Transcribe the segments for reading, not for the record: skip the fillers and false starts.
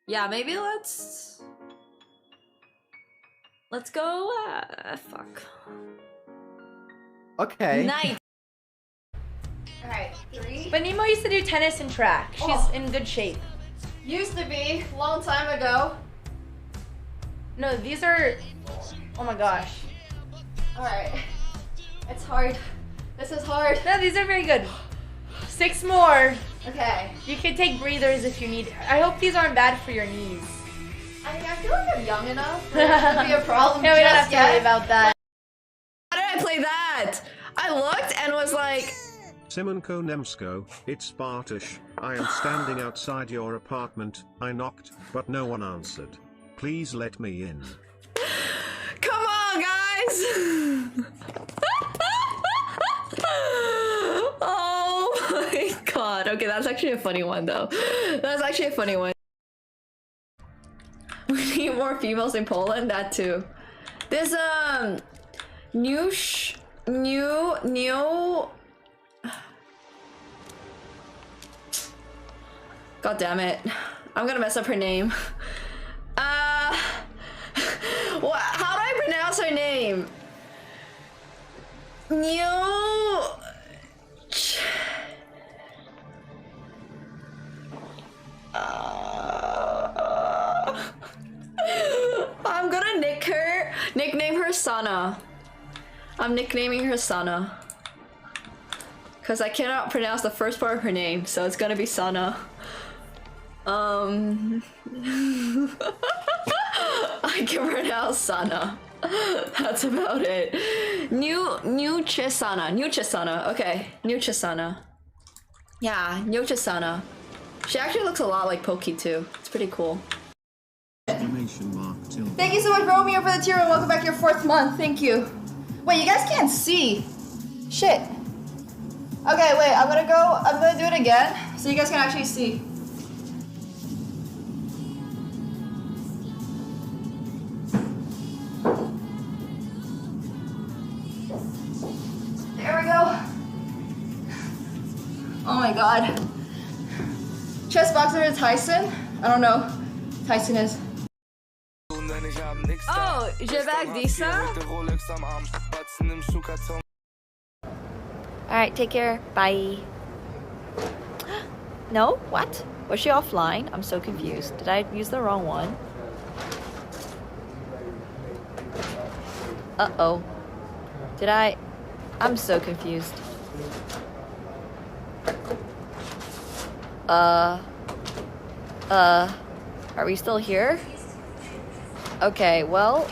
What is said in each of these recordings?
Yeah, maybe let's go, fuck. Okay. Nice. Alright, 3. But Nemo used to do tennis and track. She's in good shape. Used to be, long time ago. No, these are... Oh my gosh. Alright. It's hard. This is hard. No, these are very good. 6 more. Okay. You can take breathers if you need. I hope these aren't bad for your knees. I mean, I feel like I'm young enough for it to be a problem. Yeah, we don't have to worry about that. How did I play that? I looked and was like... AkaNemsko, it's Bartosz. I am standing outside your apartment. I knocked, but no one answered. Please let me in. Come on, guys! Oh my god. Okay, that's actually a funny one, though. That's actually a funny one. We need more females in Poland, that too. There's, new... God damn it. I'm gonna mess up her name. What? How do I pronounce her name? I'm gonna nickname her Sana. I'm nicknaming her Sana. Cause I cannot pronounce the first part of her name, so it's gonna be Sana. I can pronounce Sana. That's about it. New Chisana. Okay, New Chisana. Yeah, New Chisana. She actually looks a lot like Pokey too. It's pretty cool. Thank you so much, Romeo, for the tier 1. Welcome back to your 4th month. Thank you. Wait, you guys can't see. Shit. Okay, wait. I'm gonna do it again so you guys can actually see. There we go. Oh my god. Chess boxer is Tyson? I don't know. Tyson is. Oh, je bag Disa? Alright, take care. Bye. No? What? Was she offline? I'm so confused. Did I use the wrong one? Uh-oh. Did I? I'm so confused. Are we still here? Okay, well...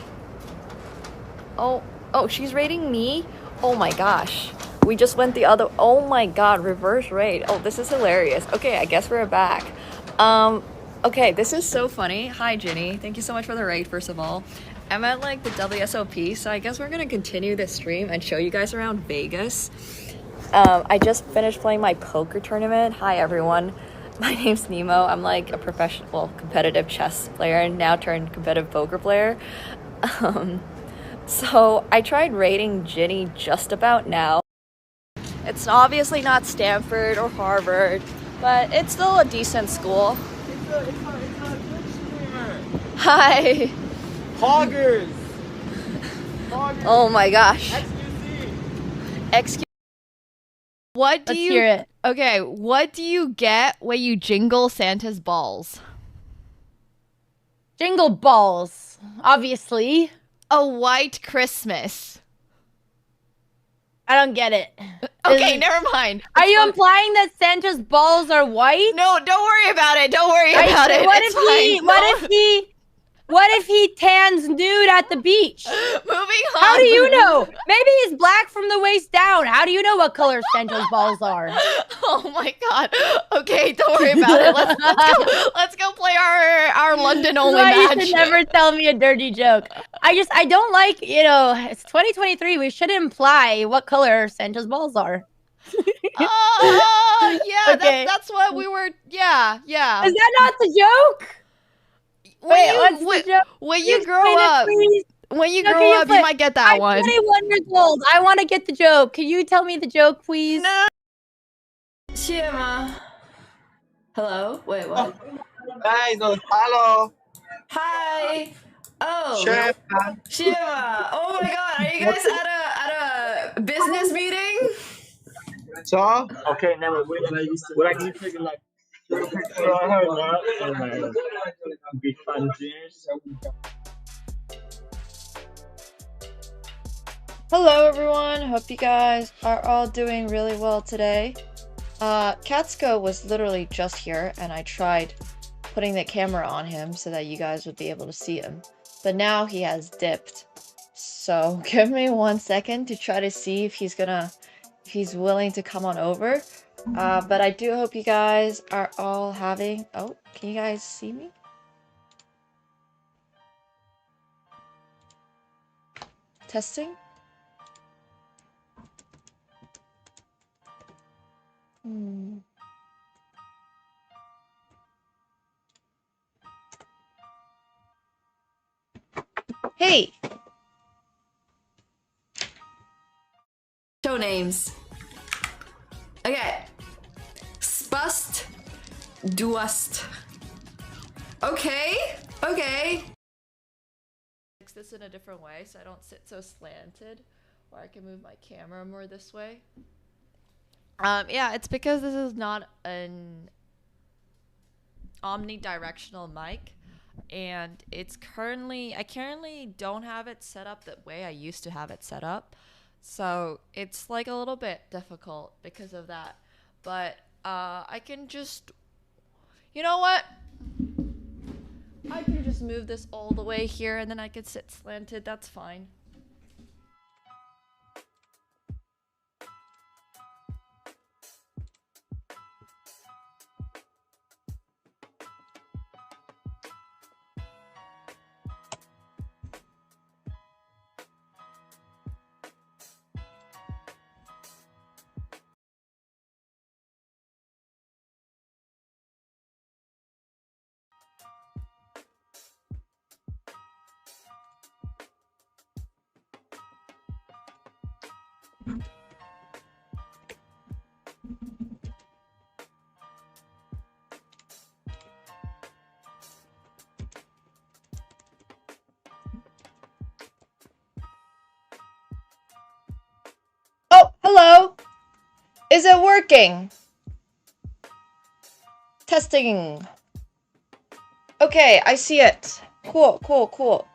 Oh, she's raiding me? Oh my gosh. We just went the other... Oh my god, reverse raid. Oh, this is hilarious. Okay, I guess we're back. Okay, this is so funny. Hi, Ginny. Thank you so much for the raid, first of all. I'm at, like, the WSOP, so I guess we're gonna continue this stream and show you guys around Vegas. I just finished playing my poker tournament. Hi, everyone. My name's Nemo. I'm, like, a professional, competitive chess player and now turned competitive poker player. So I tried raiding Ginny just about now. It's obviously not Stanford or Harvard, but it's still a decent school. It's a good streamer. Hi. Hoggers. Oh my gosh. XQC. Excuse. What do Let's you? hear it. Okay, what do you get when you jingle Santa's balls? Jingle balls, obviously. A white Christmas. I don't get it. Okay, never mind. Are you implying that Santa's balls are white? No, don't worry about it. Don't worry about it. What It's if fine. what if he tans nude at the beach? Moving on. How do you know? Maybe he's black from the waist down. How do you know what color Santa's balls are? Oh my god. Okay, don't worry about it. Let's go play our London only match. You should never tell me a dirty joke. I don't like, it's 2023. We should imply what color Santa's balls are. Oh, yeah, Okay. that's what we were. Yeah. Is that not the joke? When you grow up, when you grow up, you might get that one. I'm 21 years old. I want to get the joke. Can you tell me the joke, please? No. Siema. Hello? Wait, what? Guys, hello. Hi. Oh, Chef. Shiva. Oh my God, are you guys at a business meeting? So? Okay, never. What I can take like. Big fun drinks. Hello everyone, hope you guys are all doing really well today. Catsko was literally just here and I tried putting the camera on him so that you guys would be able to see him. But now he has dipped. So give me 1 second to try to see if he's willing to come on over. But I do hope you guys are all having... Oh, can you guys see me? Testing? Hey! Show names. Okay. Spust. Duast. Okay. Okay. Fix this in a different way so I don't sit so slanted, or I can move my camera more this way. Yeah, it's because this is not an omnidirectional mic, and I currently don't have it set up the way I used to have it set up, so it's like a little bit difficult because of that. But I can just, you know what? I can just move this all the way here and then I could sit slanted, that's fine. Oh, hello! Is it working? Testing. Okay, I see it. Cool, cool, cool.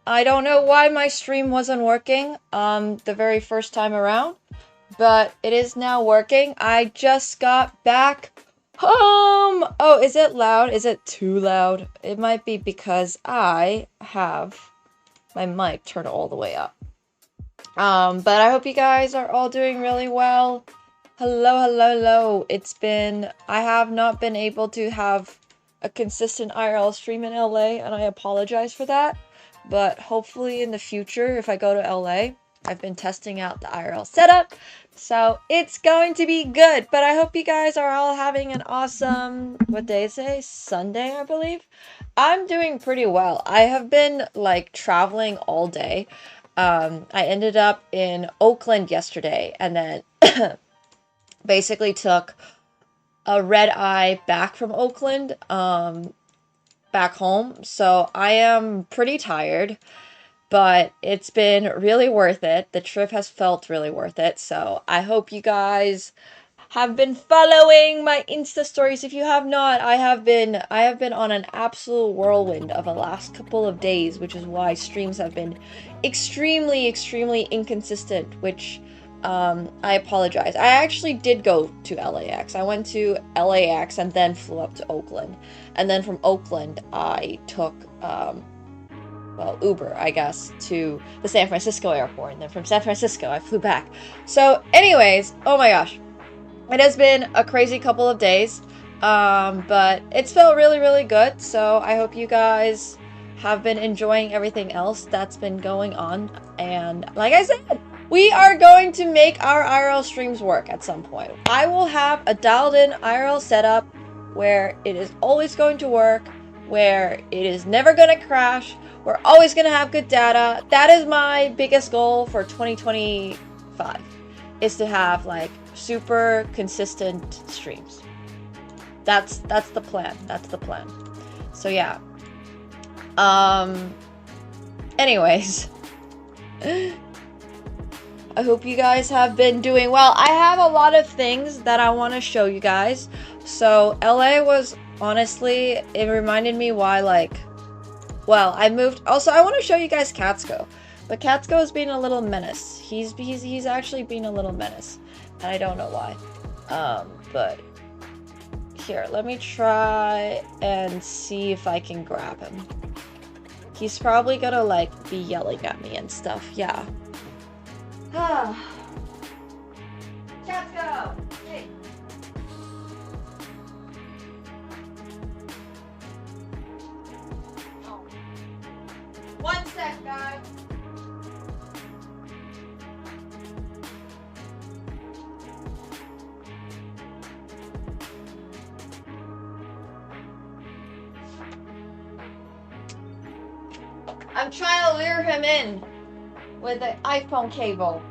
I don't know why my stream wasn't working the very first time around, but it is now working. I just got back home. Oh, is it loud? Is it too loud? It might be because I have my mic turned all the way up. But I hope you guys are all doing really well. Hello, hello, hello. I have not been able to have a consistent IRL stream in LA, and I apologize for that. But hopefully in the future, if I go to LA, I've been testing out the IRL setup, so it's going to be good. But I hope you guys are all having an awesome, what day is it? Sunday, I believe. I'm doing pretty well. I have been like traveling all day. I ended up in Oakland yesterday and then basically took a red eye back from Oakland back home. So I am pretty tired, but it's been really worth it. The trip has felt really worth it. So I hope you guys have been following my Insta stories. If you have not, I have been on an absolute whirlwind of the last couple of days, which is why streams have been extremely inconsistent, which I apologize. I actually did go to LAX. I went to LAX and then flew up to Oakland. And then from Oakland, I took, well, Uber, I guess, to the San Francisco airport. And then from San Francisco, I flew back. So anyways, oh my gosh. It has been a crazy couple of days, but it's felt really good. So I hope you guys have been enjoying everything else that's been going on. And like I said, we are going to make our IRL streams work at some point. I will have a dialed in IRL setup where it is always going to work, where it is never going to crash. We're always going to have good data. That is my biggest goal for 2025, is to have like super consistent streams. That's the plan. That's the plan. So yeah. Anyways. I hope you guys have been doing well. I have a lot of things that I want to show you guys. So LA was honestly, it reminded me why, like, well, I moved. Also, I want to show you guys Catsko. But Catsko has been a little menace. He's actually been a little menace. And I don't know why. But here, let me try and see if I can grab him. He's probably gonna, like, be yelling at me and stuff. Yeah. Catsko! Hey. Oh. 1 sec, guys. I'm trying to lure him in with the iPhone cable.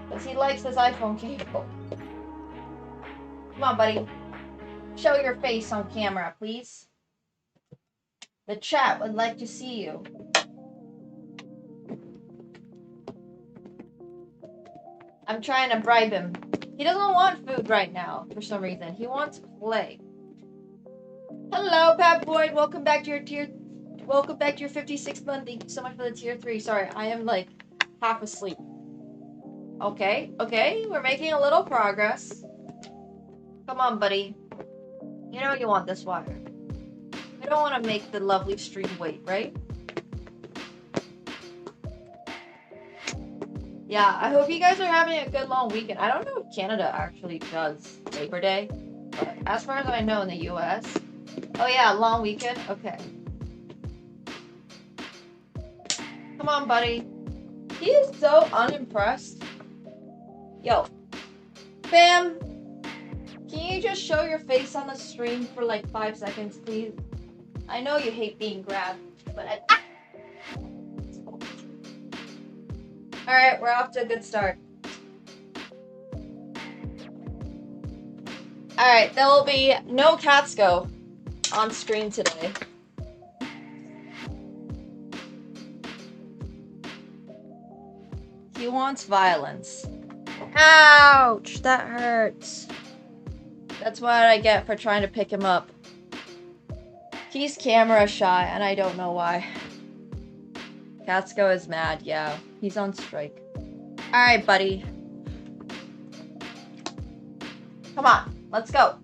Because he likes this iPhone cable. Come on, buddy. Show your face on camera, please. The chat would like to see you. I'm trying to bribe him. He doesn't want food right now, for some reason. He wants play. Hello, Pat Boyd. Welcome back to your tier... Welcome back to your 56th month. Thank you so much for the tier 3. Sorry, I am, like, half asleep. Okay, okay. We're making a little progress. Come on, buddy. You know you want this water. I don't want to make the lovely stream wait, right? Yeah, I hope you guys are having a good long weekend. I don't know if Canada actually does Labor Day, but as far as I know in the US... Oh yeah, long weekend? Okay. Come on, buddy. He is so unimpressed. Yo. Fam, can you just show your face on the stream for like 5 seconds, please? I know you hate being grabbed, but Alright, we're off to a good start. Alright, there will be no Catsko on screen today. He wants violence. Ouch! That hurts. That's what I get for trying to pick him up. He's camera shy, and I don't know why. Catsko is mad, yeah. He's on strike. Alright, buddy. Come on, let's go.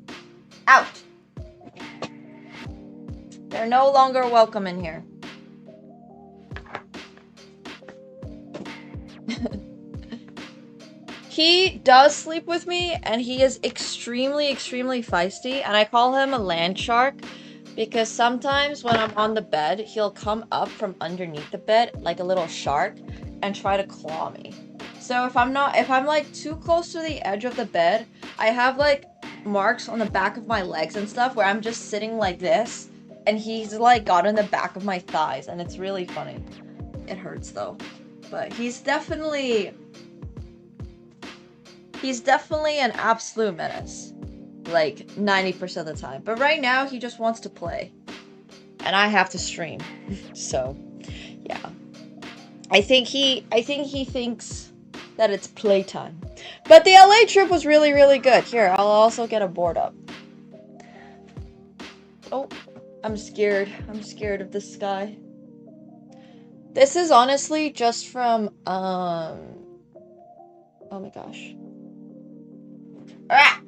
Out! They're no longer welcome in here. He does sleep with me, and he is extremely, extremely feisty, and I call him a land shark because sometimes when I'm on the bed, he'll come up from underneath the bed like a little shark and try to claw me. So if I'm like too close to the edge of the bed, I have like marks on the back of my legs and stuff where I'm just sitting like this, and he's like got in the back of my thighs, and it's really funny. It hurts though, but he's definitely an absolute menace, like 90% of the time. But right now, he just wants to play, and I have to stream. So, yeah, I think he thinks that it's playtime. But the LA trip was really, really good. Here, I'll also get a board up. Oh, I'm scared. I'm scared of this guy. This is honestly just from oh my gosh. Ah!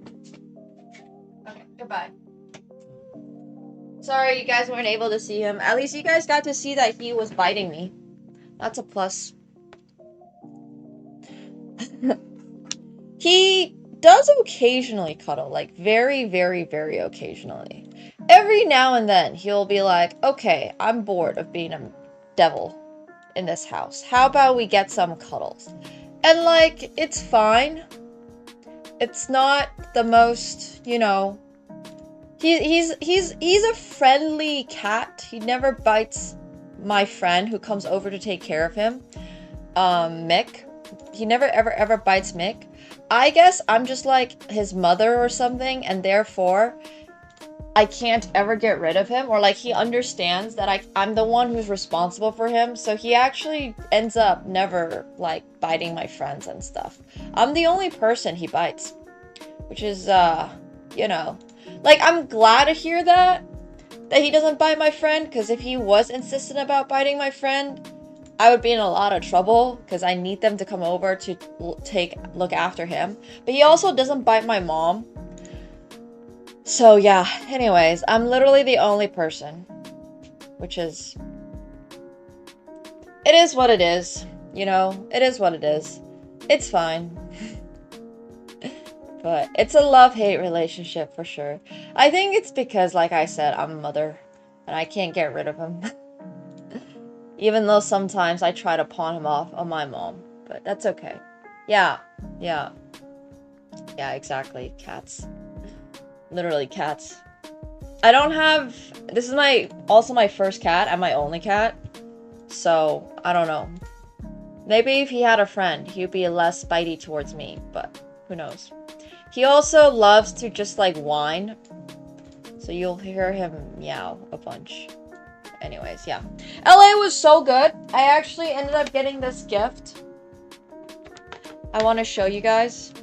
Okay, goodbye. Sorry you guys weren't able to see him. At least you guys got to see that he was biting me. That's a plus. He does occasionally cuddle, like very, very, very occasionally. Every now and then he'll be like, okay, I'm bored of being a devil in this house. How about we get some cuddles? And like, it's fine. It's not the most, you know, he's a friendly cat. He never bites my friend who comes over to take care of him, Mick. He never ever bites Mick, I guess I'm just like his mother or something, and therefore I can't ever get rid of him, or like he understands that I'm the one who's responsible for him, so he actually ends up never like biting my friends and stuff. I'm the only person he bites, which is you know, like I'm glad to hear that he doesn't bite my friend, because if he was insistent about biting my friend, I would be in a lot of trouble because I need them to come over to look after him. But he also doesn't bite my mom. So yeah, anyways, I'm literally the only person, which is, it is what it is, you know, it is what it is. It's fine. But it's a love-hate relationship for sure. I think it's because, like I said, I'm a mother and I can't get rid of him. Even though sometimes I try to pawn him off on my mom, but that's okay. Yeah, exactly, cats. Literally cats. I don't have, this is also my first cat and my only cat, so I don't know. Maybe if he had a friend, he'd be less bitey towards me, but who knows. He also loves to just like whine, so you'll hear him meow a bunch. Anyways, yeah. LA was so good. I actually ended up getting this gift. I want to show you guys.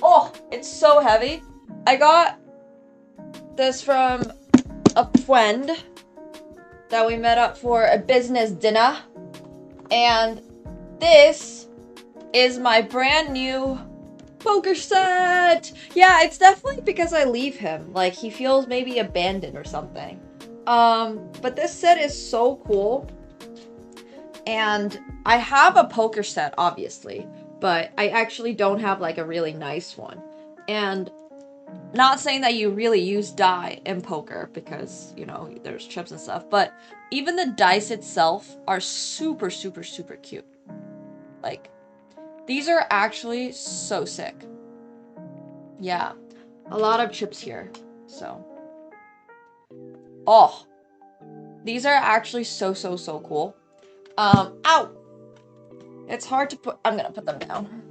Oh, it's so heavy. I got this from a friend that we met up for a business dinner. And this is my brand new poker set. Yeah, it's definitely because I leave him. Like, he feels maybe abandoned or something. But this set is so cool. And I have a poker set, obviously, but I actually don't have like a really nice one. And not saying that you really use die in poker because, you know, there's chips and stuff, but even the dice itself are super, super, super cute. Like, these are actually so sick. Yeah, a lot of chips here, so. Oh, these are actually so, so, so cool. Ow! It's hard to put, I'm gonna put them down.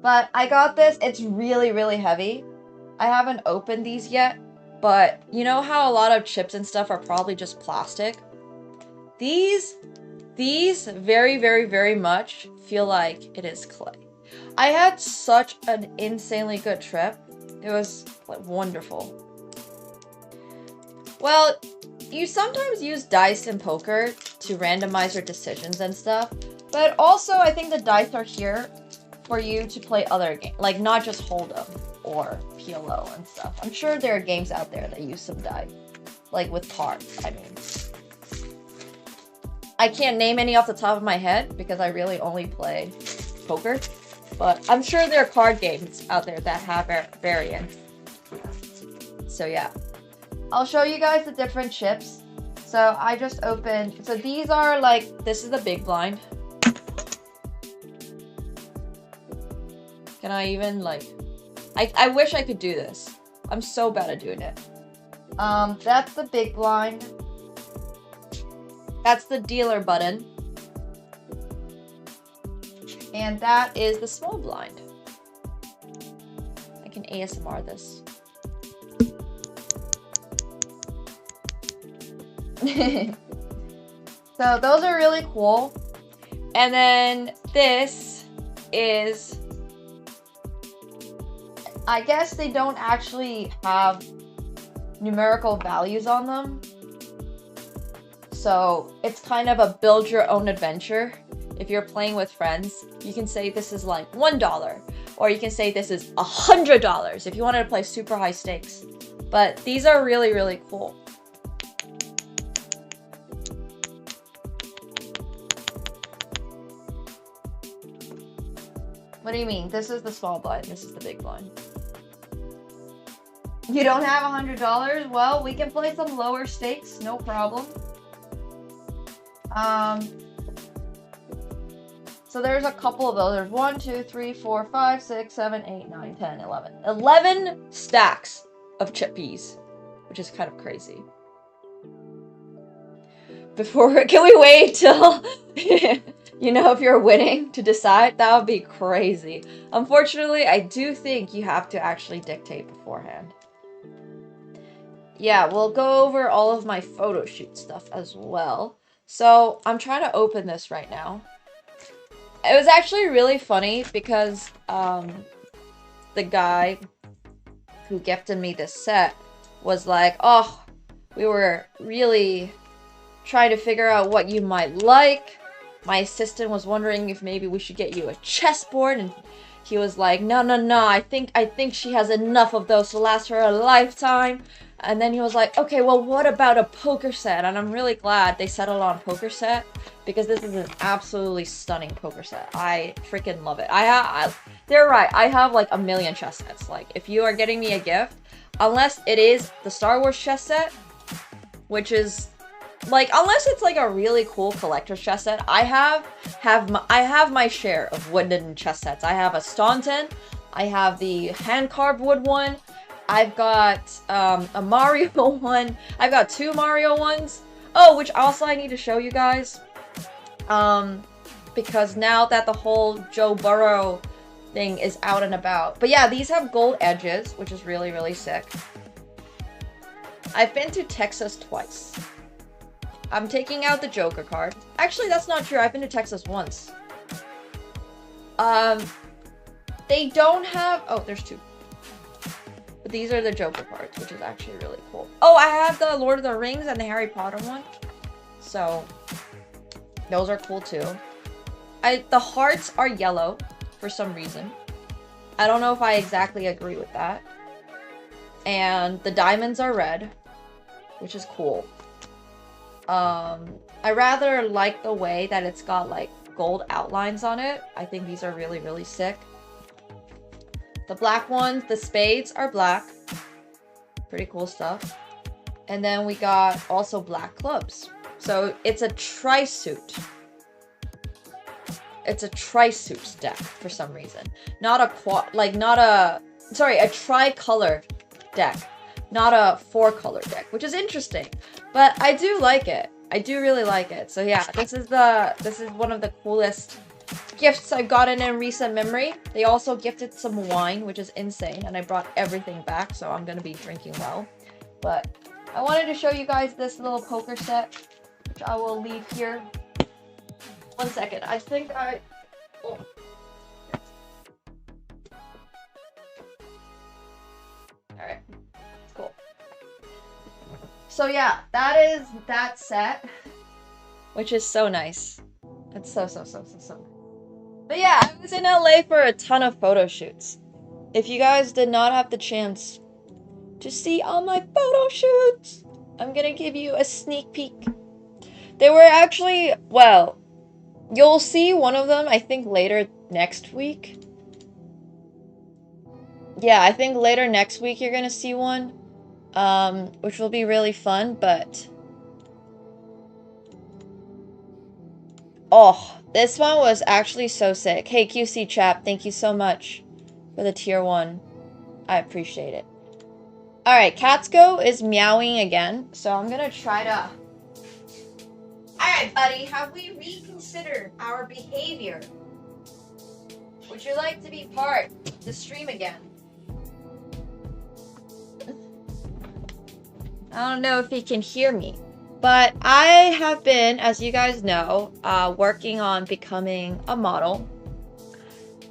But I got this, it's really, really heavy. I haven't opened these yet, but you know how a lot of chips and stuff are probably just plastic? These very, very, very much feel like it is clay. I had such an insanely good trip. It was like wonderful. Well, you sometimes use dice in poker to randomize your decisions and stuff, but also I think the dice are here for you to play other games, like not just Hold'em or PLO and stuff. I'm sure there are games out there that use some dice, like with cards, I mean. I can't name any off the top of my head because I really only play poker, but I'm sure there are card games out there that have variants. So yeah. I'll show you guys the different chips. So I just opened, so these are like, this is the big blind. Can I even like, I wish I could do this. I'm so bad at doing it. That's the big blind. That's the dealer button. And that is the small blind. I can ASMR this. So those are really cool. And then this is, I guess they don't actually have numerical values on them. So it's kind of a build your own adventure. If you're playing with friends, you can say this is like $1, or you can say this is $100 if you wanted to play super high stakes. But these are really, really cool. What do you mean? This is the small blind, this is the big blind. You don't have $100? Well, we can play some lower stakes, no problem. So there's a couple of those. There's 1, 2, 3, 4, 5, 6, 7, 8, 9, 10, 11. 11 stacks of chippies, which is kind of crazy. Can we wait till You know, if you're winning to decide, that would be crazy. Unfortunately, I do think you have to actually dictate beforehand. Yeah, we'll go over all of my photo shoot stuff as well. So, I'm trying to open this right now. It was actually really funny because, the guy who gifted me this set was like, oh, we were really trying to figure out what you might like. My assistant was wondering if maybe we should get you a chessboard, and he was like, no, I think she has enough of those to last her a lifetime. And then he was like, okay, well, what about a poker set? And I'm really glad they settled on poker set, because this is an absolutely stunning poker set. I freaking love it. They're right, I have like a million chess sets. Like, if you are getting me a gift, unless it is the Star Wars chess set, which is like, unless it's like a really cool collector's chess set, I have my share of wooden chess sets. I have a Staunton, I have the hand-carved wood one, I've got a Mario one, I've got 2 Mario ones. Oh, which also I need to show you guys. Because now that the whole Joe Burrow thing is out and about. But yeah, these have gold edges, which is really, really sick. I've been to Texas twice. I'm taking out the Joker card. Actually, that's not true. I've been to Texas once. They don't have... Oh, there's 2. But these are the Joker cards, which is actually really cool. Oh, I have the Lord of the Rings and the Harry Potter one. So, those are cool too. The hearts are yellow for some reason. I don't know if I exactly agree with that. And the diamonds are red, which is cool. I rather like the way that it's got like gold outlines on it. I think these are really, really sick. The black ones, the spades are black. Pretty cool stuff. And then we got also black clubs. So it's a tri-suit. It's a tri-suit deck for some reason. Not a a tri-color deck. Not a 4-color deck, which is interesting. But I do like it. I do really like it. So yeah, this is one of the coolest gifts I've gotten in recent memory. They also gifted some wine, which is insane, and I brought everything back, so I'm gonna be drinking well. But I wanted to show you guys this little poker set, which I will leave here. One second, I think I... Oh. Alright, cool. So yeah, that is that set, which is so nice. It's so. But yeah, I was in LA for a ton of photo shoots. If you guys did not have the chance to see all my photo shoots, I'm gonna give you a sneak peek. They were actually, well, you'll see one of them, I think, later next week. Yeah, I think later next week you're gonna see one, which will be really fun, but... Oh, this one was actually so sick. Hey, QC Chap, thank you so much for the tier 1. I appreciate it. Alright, Catsko is meowing again, so I'm gonna try to... Alright, buddy, have we reconsidered our behavior? Would you like to be part of the stream again? I don't know if he can hear me. But I have been, as you guys know, working on becoming a model.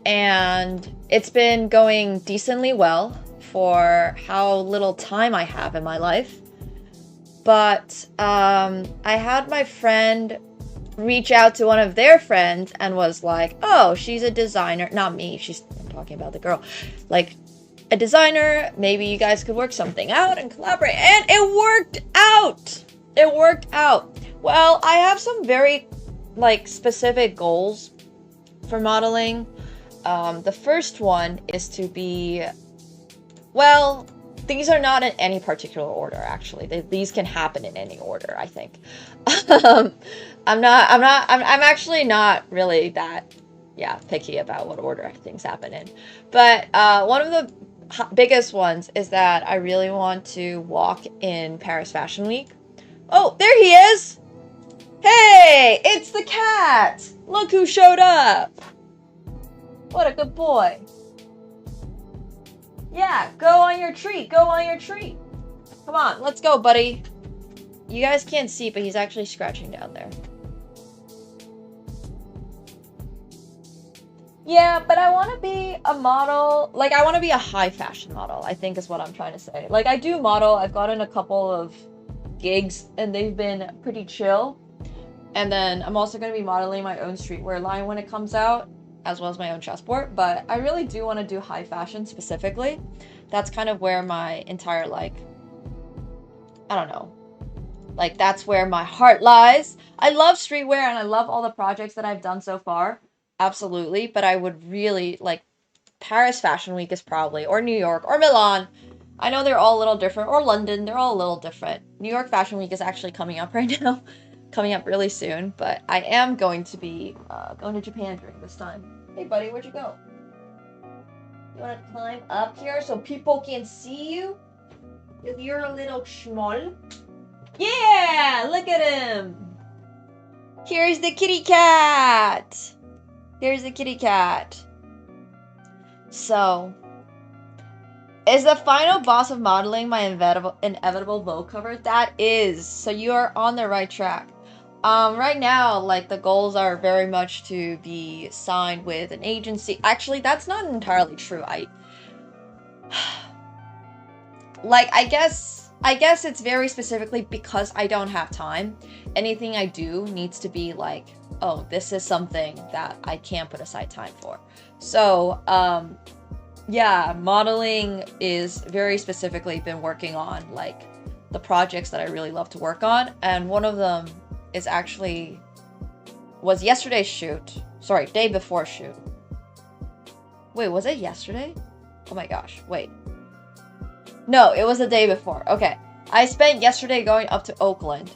And it's been going decently well for how little time I have in my life. But I had my friend reach out to one of their friends and was like, oh, she's a designer. Not me, I'm talking about the girl. Like, a designer, maybe you guys could work something out and collaborate. And it worked out! It worked out. Well, I have some very, like, specific goals for modeling. The first one is to be, well, these are not in any particular order, actually. These can happen in any order, I think. I'm actually not really that, picky about what order things happen in. But one of the biggest ones is that I really want to walk in Paris Fashion Week. Oh, there he is! Hey, it's the cat! Look who showed up! What a good boy. Yeah, go on your treat. Go on your treat. Come on, let's go, buddy. You guys can't see, but he's actually scratching down there. Yeah, but I want to be a model. Like, I want to be a high fashion model, I think is what I'm trying to say. Like, I do model. I've gotten a couple of gigs, and they've been pretty chill. And then I'm also going to be modeling my own streetwear line when it comes out, as well as my own chessport. But I really do want to do high fashion specifically. That's kind of where my entire, like, I don't know. Like, that's where my heart lies. I love streetwear, and I love all the projects that I've done so far. Absolutely. But I would really, like, Paris Fashion Week is probably, or New York, or Milan. I know they're all a little different, or London, they're all a little different. New York Fashion Week is actually coming up right now. Coming up really soon, but I am going to be going to Japan during this time. Hey buddy, where'd you go? You wanna climb up here so people can see you? If you're a little schmoll. Yeah, look at him. Here's the kitty cat. Here's the kitty cat. So, is the final boss of modeling my inevitable Vogue cover? That is. So you are on the right track. Right now, like, the goals are very much to be signed with an agency. Actually, that's not entirely true. I guess it's very specifically because I don't have time. Anything I do needs to be like, oh, this is something that I can't put aside time for. So, yeah, modeling is very specifically been working on, like, the projects that I really love to work on, and one of them is actually was yesterday's shoot. Sorry, day before shoot. Wait, was it yesterday? Oh my gosh, wait. No, it was the day before. Okay. I spent yesterday going up to Oakland.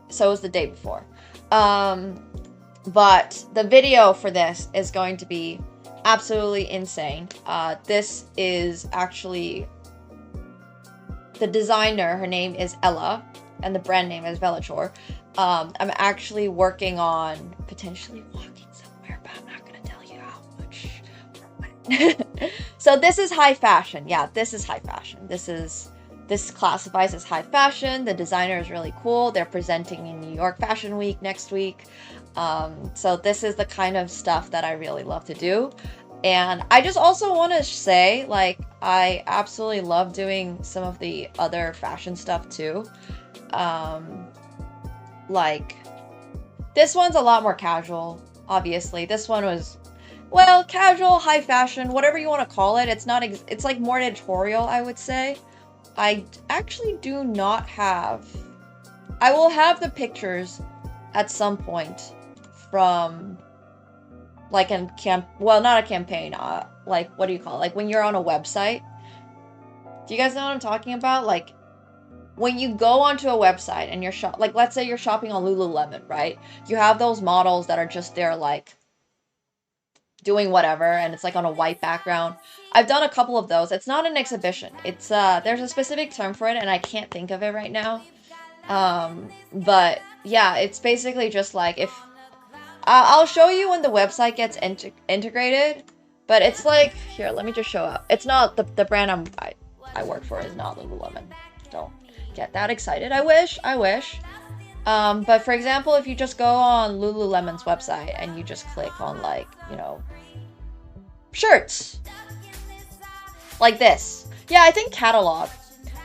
So it was the day before. But the video for this is going to be absolutely insane. This is actually the designer. Her name is Ella, and the brand name is Velator. I'm actually working on potentially walking somewhere, but I'm not gonna tell you how much or when. So this is high fashion. Yeah, this is high fashion. This classifies as high fashion. The designer is really cool. They're presenting in New York Fashion Week next week. So this is the kind of stuff that I really love to do. And I just also want to say, like, I absolutely love doing some of the other fashion stuff too. Like, this one's a lot more casual, obviously. This one was, well, casual, high fashion, whatever you want to call it. It's not, it's like more editorial, I would say. I actually do not have, I will have the pictures at some point from, like, well, not a campaign, like, what do you call it? Like, when you're on a website. Do you guys know what I'm talking about? Like, when you go onto a website and you're like, let's say you're shopping on Lululemon, right? You have those models that are just there, like, doing whatever, and it's like on a white background. I've done a couple of those. It's not an exhibition. It's there's a specific term for it, and I can't think of it right now. But yeah, it's basically just like, if I'll show you when the website gets integrated, but it's like, here, let me just show up. It's not the brand I work for is not Lululemon. Don't get that excited. I wish. But for example, if you just go on Lululemon's website and you just click on, like, you know, shirts like this. Yeah, I think catalog.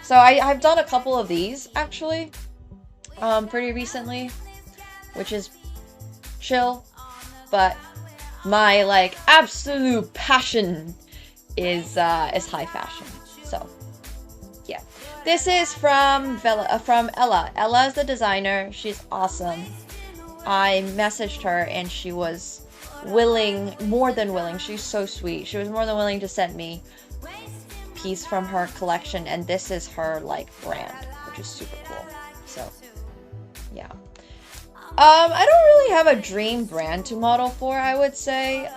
So I've done a couple of these actually, pretty recently, which is chill. But my, like, absolute passion is high fashion. So yeah. This is from Ella. Ella is the designer. She's awesome. I messaged her and she was willing, more than willing. She's so sweet. She was more than willing to send me a piece from her collection, and this is her, like, brand, which is super cool. So yeah. I don't really have a dream brand to model for, I would say.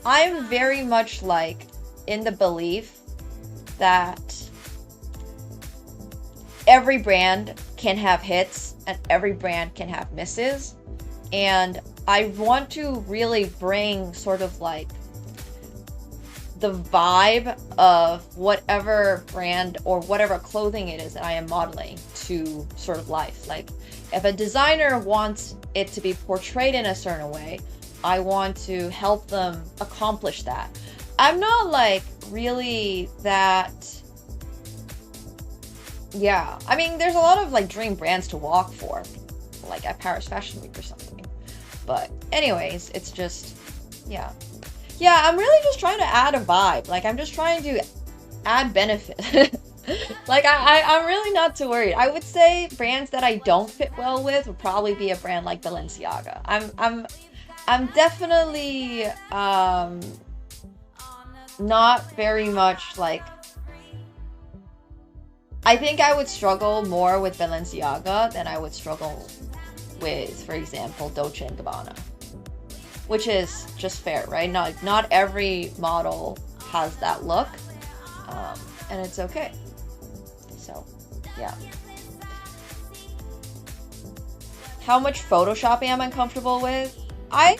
I'm very much, like, in the belief that every brand can have hits and every brand can have misses, and I want to really bring sort of like the vibe of whatever brand or whatever clothing it is that I am modeling to sort of life. Like if a designer wants it to be portrayed in a certain way, I want to help them accomplish that. I'm not like really that, yeah. I mean, there's a lot of like dream brands to walk for, like at Paris Fashion Week or something. But anyways, it's just, yeah. Yeah, I'm really just trying to add a vibe. Like, I'm just trying to add benefit. Like, I'm really not too worried. I would say brands that I don't fit well with would probably be a brand like Balenciaga. I'm definitely not very much like. I think I would struggle more with Balenciaga than I would struggle with, for example, Dolce & Gabbana. Which is just fair, right? Not every model has that look, and it's okay. So, yeah. How much photoshopping I'm uncomfortable with? I'm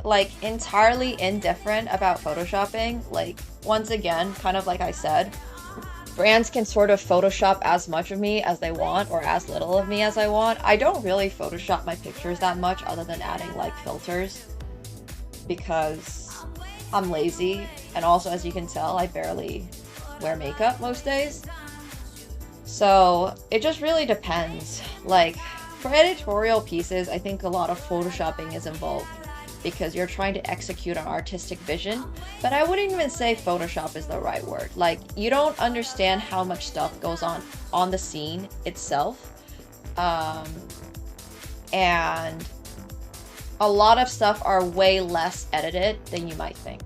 like entirely indifferent about photoshopping. Like, once again, kind of like I said, brands can sort of Photoshop as much of me as they want or as little of me as I want. I don't really Photoshop my pictures that much other than adding like filters, because I'm lazy, and also, as you can tell, I barely wear makeup most days. So it just really depends. Like for editorial pieces, I think a lot of photoshopping is involved because you're trying to execute an artistic vision, but I wouldn't even say Photoshop is the right word. Like, you don't understand how much stuff goes on the scene itself, and a lot of stuff are way less edited than you might think.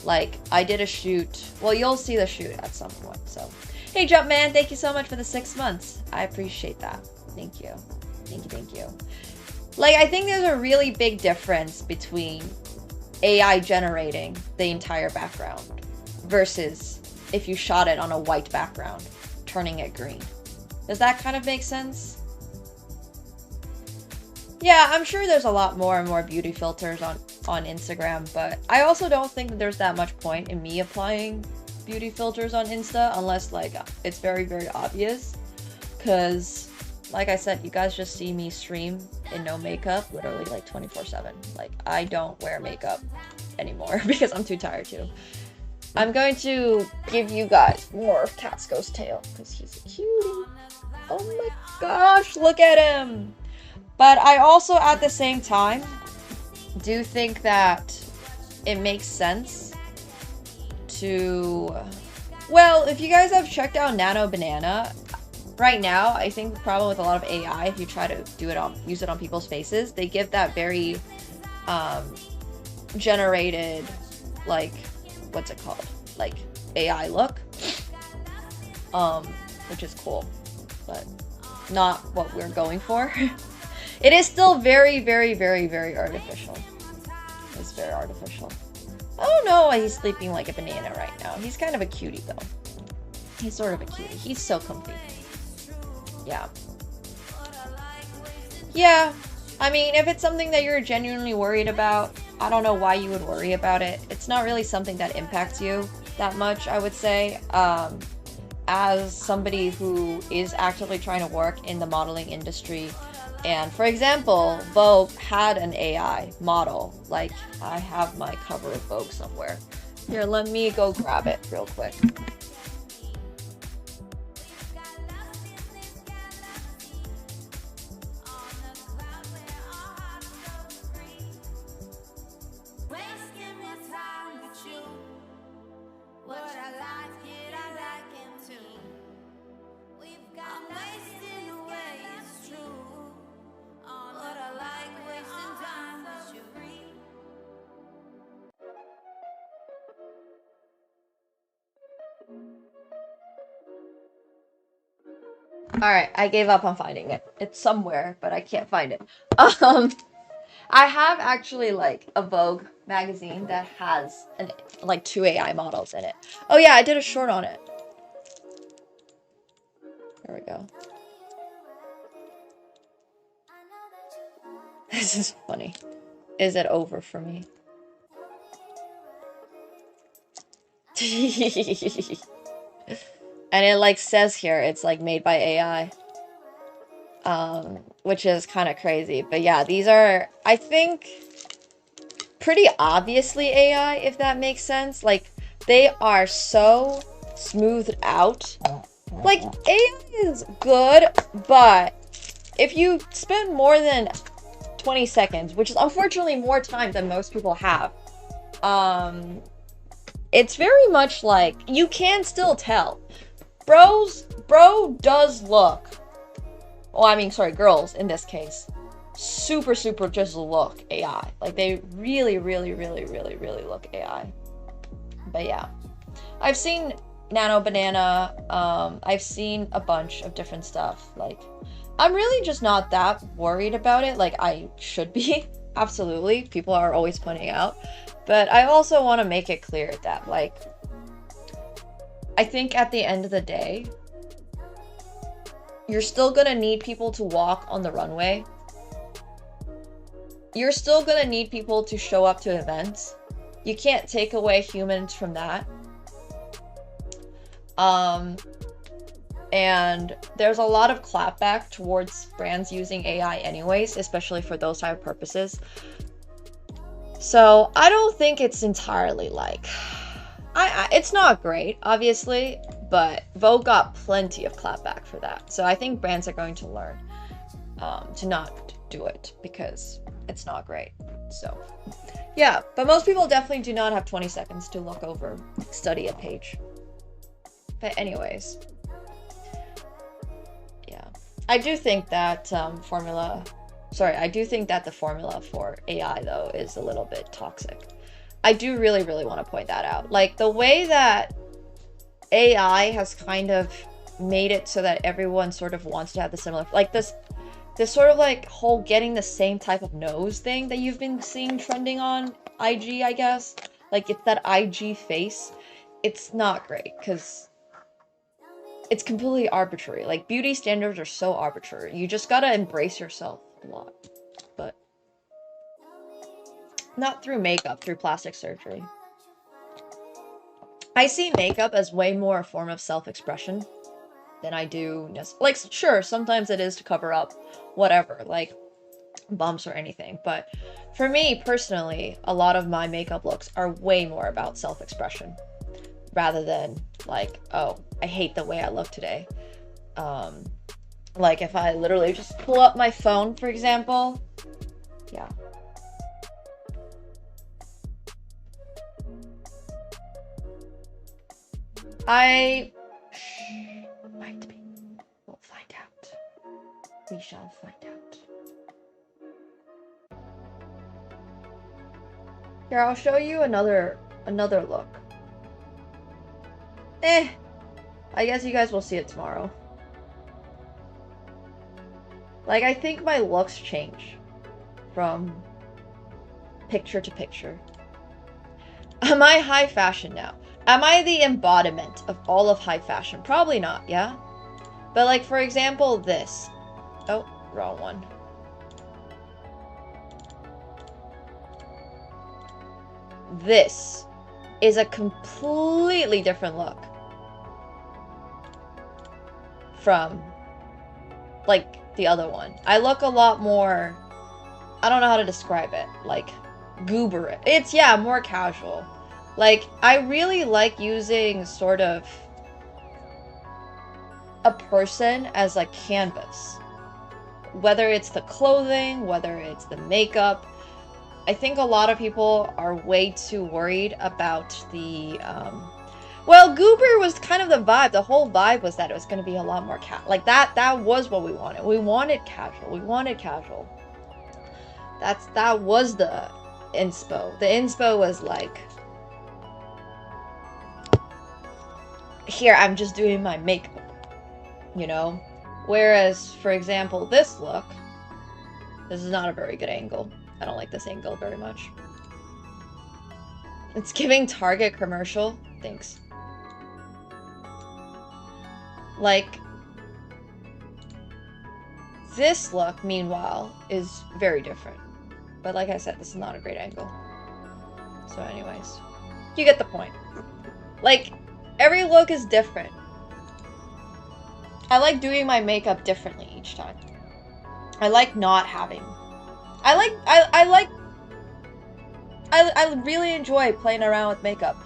Like, I did a shoot. Well, you'll see the shoot at some point, so. Hey, Jumpman, thank you so much for the 6 months. I appreciate that. Thank you. Thank you. Like, I think there's a really big difference between AI generating the entire background versus if you shot it on a white background, turning it green. Does that kind of make sense? Yeah, I'm sure there's a lot more and more beauty filters on Instagram, but I also don't think that there's that much point in me applying beauty filters on Insta unless like it's very, very obvious. Because like I said, you guys just see me stream in no makeup literally like 24/7. Like, I don't wear makeup anymore because I'm too tired to. I'm going to give you guys more of Catsko's tail because he's a cutie. Oh my gosh, look at him. But I also, at the same time, do think that it makes sense to... Well, if you guys have checked out Nano Banana, right now, I think the problem with a lot of AI, if you try to use it on people's faces, they give that very generated, like, what's it called? Like, AI look. Which is cool, but not what we're going for. It is still very, very, very, very artificial. It's very artificial. I don't know why he's sleeping like a banana right now. He's kind of a cutie, though. He's sort of a cutie. He's so comfy. Yeah. Yeah. I mean, if it's something that you're genuinely worried about, I don't know why you would worry about it. It's not really something that impacts you that much, I would say. As somebody who is actively trying to work in the modeling industry, and for example, Vogue had an AI model. Like, I have my cover of Vogue somewhere. Here, let me go grab it real quick. Alright, I gave up on finding it. It's somewhere, but I can't find it. I have actually like a Vogue magazine that has like 2 AI models in it. Oh yeah, I did a short on it. There we go. This is funny. is it over for me? And it like says here it's like made by AI. Which is kind of crazy. But yeah, these are, I think, pretty obviously AI, if that makes sense. Like, they are so smoothed out. Like, AI is good, but if you spend more than 20 seconds, which is unfortunately more time than most people have, it's very much like, you can still tell. Bro does look, well, I mean, sorry, girls in this case, super just look AI. Like, they really look AI. But yeah, I've seen Nano Banana, I've seen a bunch of different stuff. Like, I'm really just not that worried about it. Like, I should be, absolutely. People are always pointing out. But I also want to make it clear that, like, I think at the end of the day, you're still gonna need people to walk on the runway. You're still gonna need people to show up to events. You can't take away humans from that. And there's a lot of clapback towards brands using AI anyways, especially for those type of purposes. So I don't think it's entirely like, it's not great, obviously, but Vogue got plenty of clapback for that. So I think brands are going to learn to not do it because it's not great. So yeah, but most people definitely do not have 20 seconds to look over, study a page. But anyways, yeah, I do think that I do think that the formula for AI though is a little bit toxic. I do really want to point that out. Like, the way that AI has kind of made it so that everyone sort of wants to have the similar, like this sort of like whole getting the same type of nose thing that you've been seeing trending on IG, I guess. Like, it's that IG face. It's not great because it's completely arbitrary. Like, beauty standards are so arbitrary. You just gotta embrace yourself a lot. But not through makeup, through plastic surgery. I see makeup as way more a form of self-expression than I do, like, sure, sometimes it is to cover up whatever, like bumps or anything, but for me personally, a lot of my makeup looks are way more about self-expression rather than like, oh, I hate the way I look today. Like, if I literally just pull up my phone, for example, yeah. Might be. We'll find out. We shall find out. Here, I'll show you another look. I guess you guys will see it tomorrow. Like, I think my looks change from picture to picture. Am I high fashion now? Am I the embodiment of all of high fashion? Probably not, yeah? But like, for example, this. Oh, wrong one. This is a completely different look from like the other one. I look a lot more, I don't know how to describe it, like goober. It's, yeah, more casual. Like, I really like using sort of a person as like canvas. Whether it's the clothing, whether it's the makeup. I think a lot of people are way too worried about the, well, goober was kind of the vibe. The whole vibe was that it was going to be a lot more like that was what we wanted. We wanted casual. We wanted casual. That was the inspo. The inspo was like, here, I'm just doing my makeup, you know? Whereas, for example, this look, this is not a very good angle. I don't like this angle very much. It's giving Target commercial. Thanks. Like, this look, meanwhile, is very different. But like I said, this is not a great angle. So anyways, you get the point. Like, every look is different. I like doing my makeup differently each time. I like not having. I really enjoy playing around with makeup.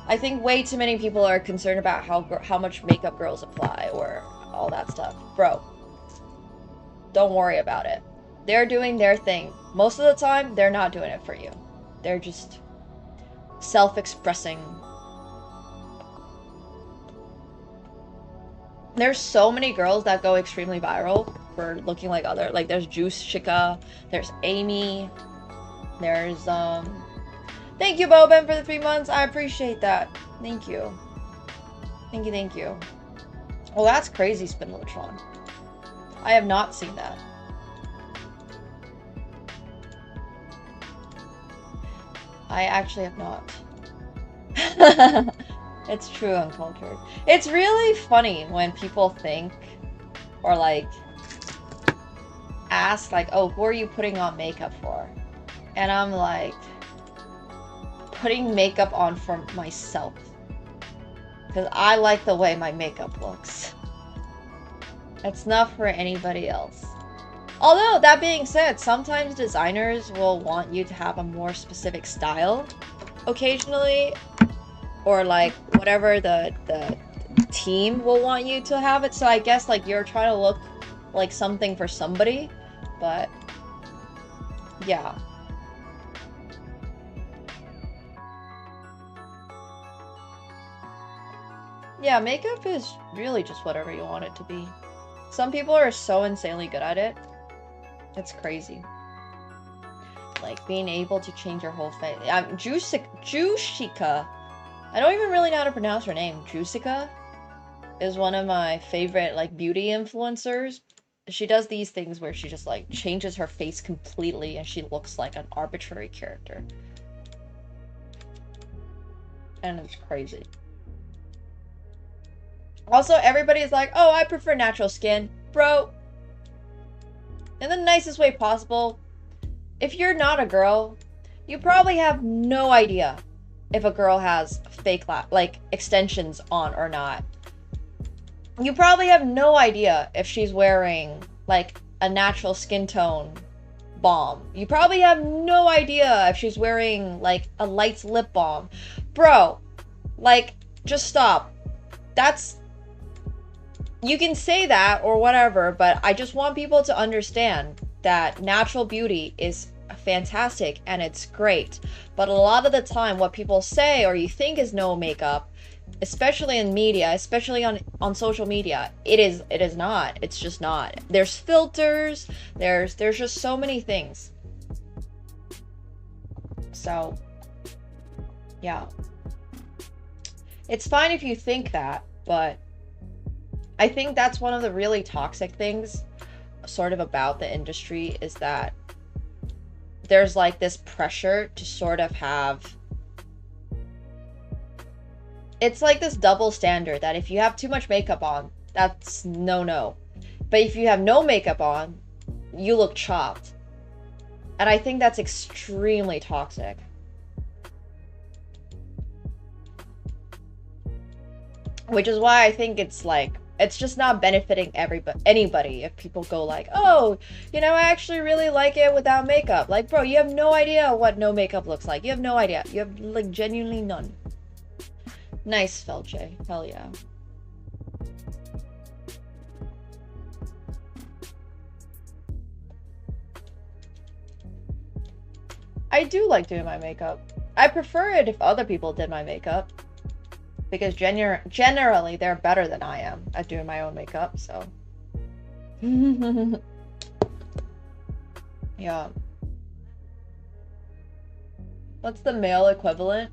I think way too many people are concerned about how much makeup girls apply or all that stuff. Bro, don't worry about it. They're doing their thing. Most of the time, they're not doing it for you. They're just self-expressing. There's so many girls that go extremely viral for looking like other, like there's Juice Shika, there's Amy, there's thank you Boben for the 3 months. I appreciate that. Thank you. Thank you. Well, that's crazy, Spindletron. I have not seen that. I actually have not. It's true, uncultured. It's really funny when people think or like ask like, oh, who are you putting on makeup for? And I'm like, putting makeup on for myself. Because I like the way my makeup looks. It's not for anybody else. Although, that being said, sometimes designers will want you to have a more specific style occasionally. Or like, whatever the team will want you to have it. So I guess like you're trying to look like something for somebody. But, yeah. Yeah, makeup is really just whatever you want it to be. Some people are so insanely good at it. It's crazy. Like, being able to change your whole face. Jushika. I don't even really know how to pronounce her name. Jusica is one of my favorite, like, beauty influencers. She does these things where she just, like, changes her face completely and she looks like an arbitrary character. And it's crazy. Also, everybody's like, oh, I prefer natural skin. Bro, in the nicest way possible, if you're not a girl, you probably have no idea if a girl has fake like extensions on or not. You probably have no idea if she's wearing like a natural skin tone balm. You probably have no idea if she's wearing like a light lip balm. Bro, like, just stop. You can say that or whatever, but I just want people to understand that natural beauty is fantastic and it's great. But a lot of the time, what people say or you think is no makeup, especially in media, especially on social media, it is not. It's just not. There's filters, there's just so many things. So, yeah. It's fine if you think that, but I think that's one of the really toxic things sort of about the industry is that there's like this pressure to sort of have, it's like this double standard that if you have too much makeup on, that's no. But if you have no makeup on, you look chopped. And I think that's extremely toxic. Which is why I think it's like, it's just not benefiting anybody if people go like, oh, you know, I actually really like it without makeup. Like, bro, you have no idea what no makeup looks like. You have no idea. You have, like, genuinely none. Nice, Felche. Hell yeah. I do like doing my makeup. I prefer it if other people did my makeup. Because generally, they're better than I am at doing my own makeup, so. Yeah. What's the male equivalent?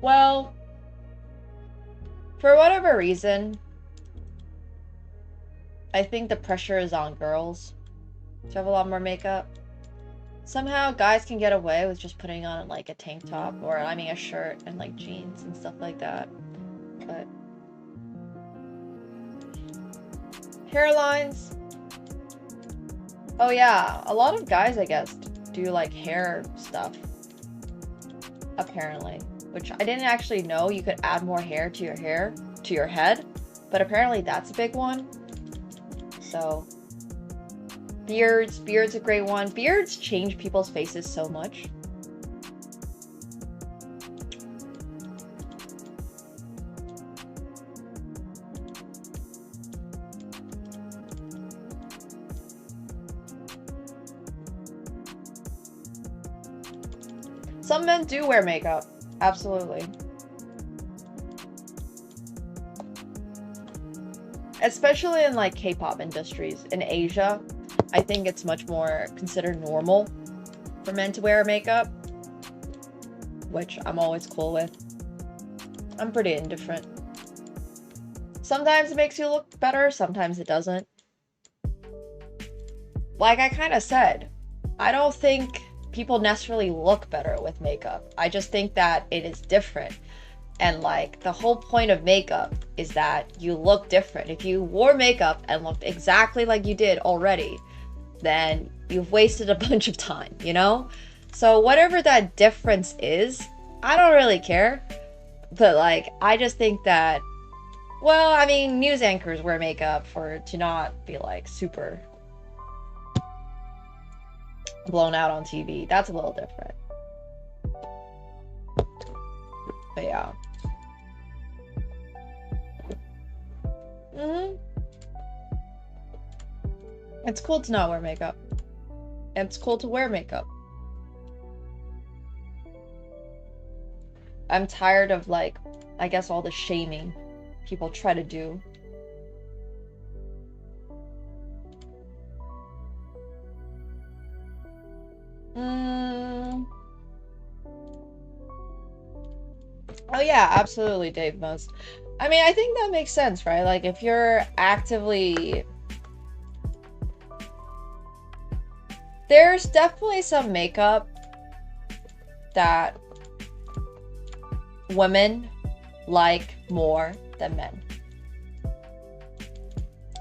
Well, for whatever reason, I think the pressure is on girls to have a lot more makeup. Somehow, guys can get away with just putting on, like, a tank top, or, I mean, a shirt and, like, jeans and stuff like that. But hairlines. Oh yeah, a lot of guys, I guess, do like hair stuff. Apparently. Which I didn't actually know you could add more hair, to your head. But apparently that's a big one. So beards a great one. Beards change people's faces so much. Some men do wear makeup. Absolutely. Especially in like K-pop industries. In Asia, I think it's much more considered normal for men to wear makeup. Which I'm always cool with. I'm pretty indifferent. Sometimes it makes you look better, sometimes it doesn't. Like I kind of said, I don't think people necessarily look better with makeup. I just think that it is different. And like the whole point of makeup is that you look different. If you wore makeup and looked exactly like you did already, then you've wasted a bunch of time, you know? So whatever that difference is, I don't really care. But like, I just think that, well, I mean, news anchors wear makeup to not be like super blown out on TV. That's a little different. But yeah. It's cool to not wear makeup. And it's cool to wear makeup. I'm tired of like, I guess all the shaming people try to do. Oh yeah, absolutely, Dave Most. I mean, I think that makes sense, right? Like if you're actively... There's definitely some makeup that women like more than men.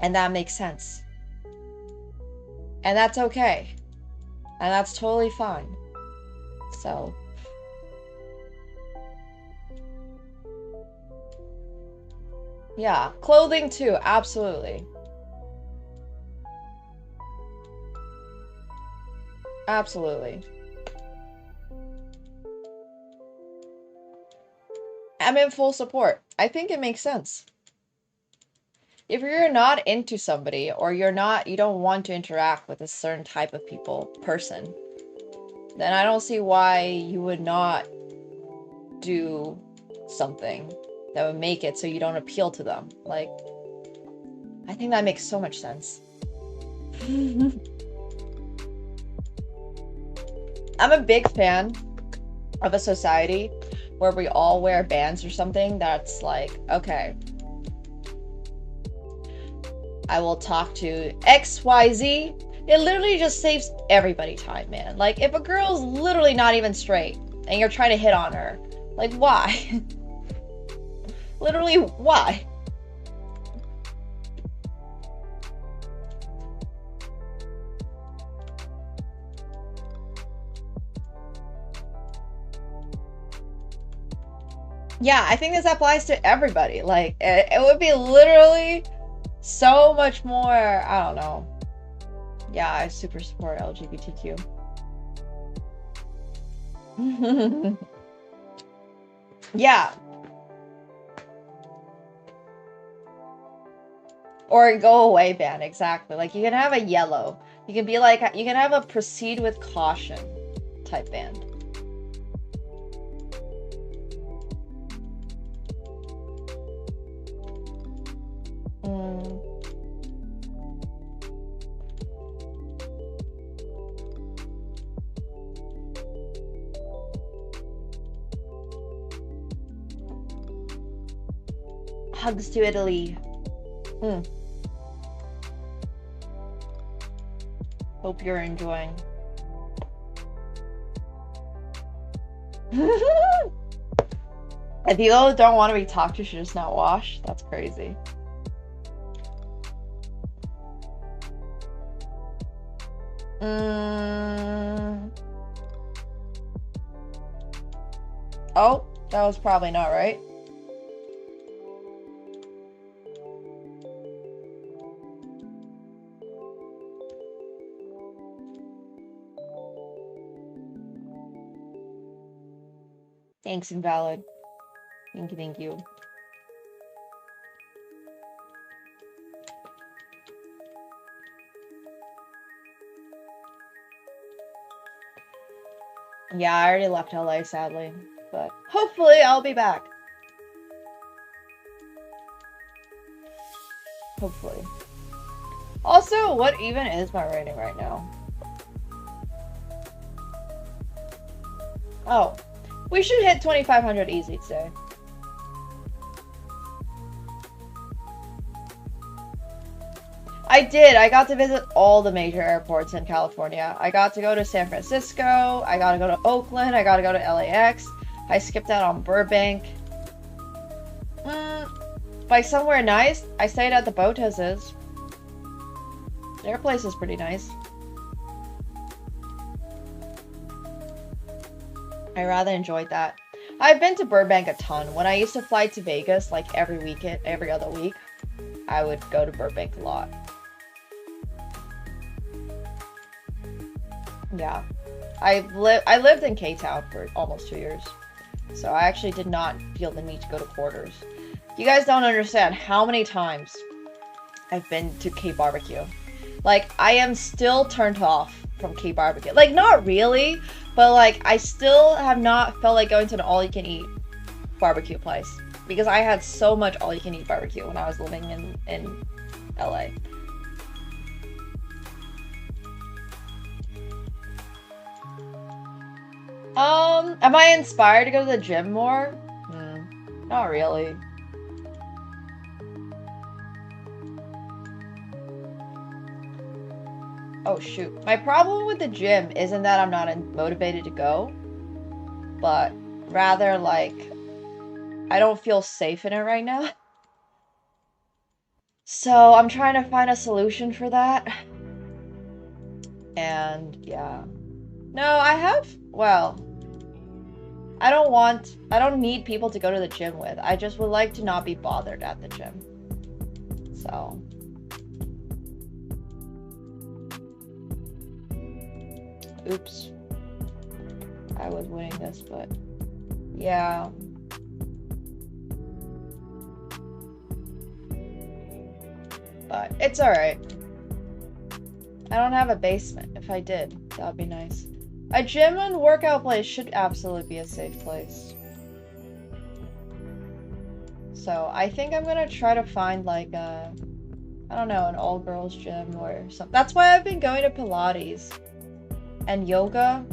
And that makes sense. And that's okay. And that's totally fine. So... yeah, clothing too, absolutely. Absolutely. I'm in full support. I think it makes sense. If you're not into somebody or you don't want to interact with a certain type of person, then I don't see why you would not do something that would make it so you don't appeal to them. Like, I think that makes so much sense. I'm a big fan of a society where we all wear bands or something that's like, okay, I will talk to XYZ. It literally just saves everybody time, man. Like, if a girl's literally not even straight and you're trying to hit on her, like, why? Literally, why? Yeah, I think this applies to everybody. Like, it would be literally so much more, I don't know. Yeah, I super support LGBTQ. Yeah. Or a go away ban, exactly. Like, you can have a yellow. You can be like, you can have a proceed with caution type band. Hugs to Italy. Hope you're enjoying. If you don't want to be talked to, should just not wash. That's crazy. Oh, that was probably not right. Thanks, invalid. Thank you, thank you. Yeah, I already left LA, sadly. But hopefully I'll be back. Hopefully. Also, what even is my rating right now? Oh. We should hit 2,500 easy today. I did. I got to visit all the major airports in California. I got to go to San Francisco. I got to go to Oakland. I got to go to LAX. I skipped out on Burbank. By somewhere nice, I stayed at the Botez's. Their place is pretty nice. I rather enjoyed that. I've been to Burbank a ton. When I used to fly to Vegas like every weekend, every other week, I would go to Burbank a lot. Yeah. I lived in K-Town for almost 2 years. So I actually did not feel the need to go to quarters. You guys don't understand how many times I've been to K-Barbecue. Like, I am still turned off from K-Barbecue. Like, not really, but like, I still have not felt like going to an all-you-can-eat barbecue place. Because I had so much all-you-can-eat barbecue when I was living in LA. Am I inspired to go to the gym more? Not really. Oh shoot. My problem with the gym isn't that I'm not motivated to go, but rather like I don't feel safe in it right now. So I'm trying to find a solution for that. And yeah. No, I have, well, I don't need people to go to the gym with. I just would like to not be bothered at the gym. So. Oops. I was winning this, but yeah. But it's alright. I don't have a basement. If I did, that would be nice. A gym and workout place should absolutely be a safe place. So I think I'm gonna try to find like a, I don't know, an all-girls gym or something. That's why I've been going to Pilates and yoga.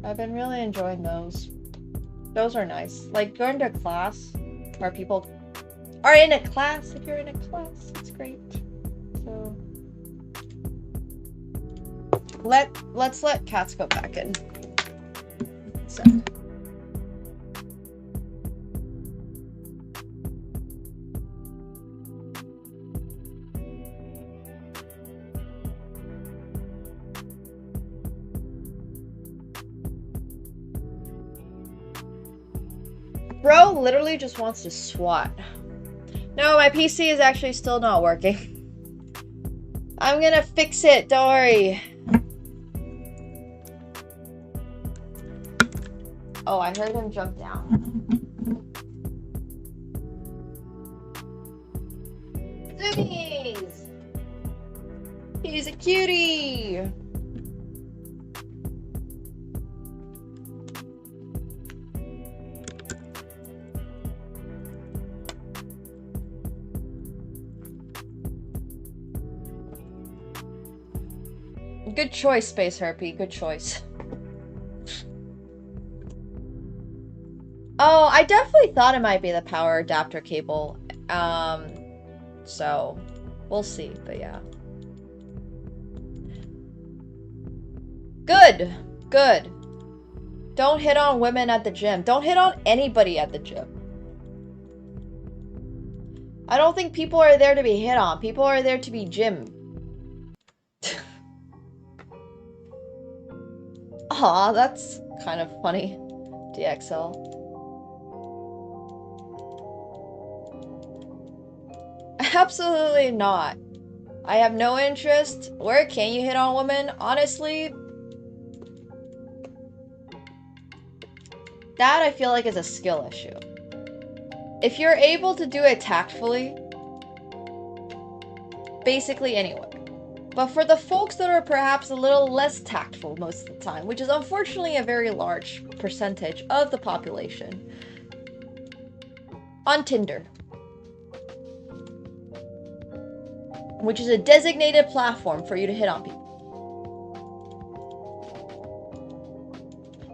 I've been really enjoying those. Those are nice. Like going to a class where people are in a class. If you're in a class, it's great. So let's let Catsko back in. So. Bro literally just wants to swat. No, my PC is actually still not working. I'm gonna fix it, don't worry. Oh, I heard him jump down. Zoomies! He's a cutie! Good choice, Space Harpy. Good choice. Oh, I definitely thought it might be the power adapter cable. So we'll see, but yeah. Good. Good. Don't hit on women at the gym. Don't hit on anybody at the gym. I don't think people are there to be hit on. People are there to be gym. Aw, that's kind of funny. DXL. Absolutely not. I have no interest. Where can you hit on women? Honestly, that I feel like is a skill issue. If you're able to do it tactfully, basically anyone. But for the folks that are perhaps a little less tactful most of the time, which is unfortunately a very large percentage of the population, on Tinder, which is a designated platform for you to hit on people.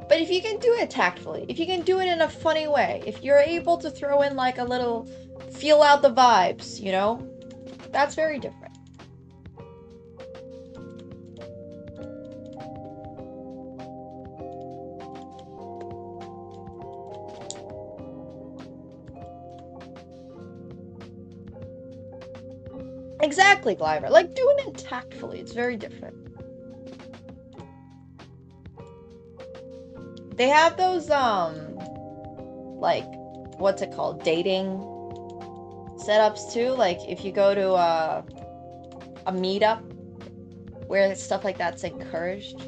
But if you can do it tactfully, if you can do it in a funny way, if you're able to throw in like a little feel out the vibes, you know, that's very different. Exactly, Gliver. Like, doing it tactfully, it's very different. They have those, like, what's it called? Dating setups, too. Like, if you go to a meetup where stuff like that's encouraged.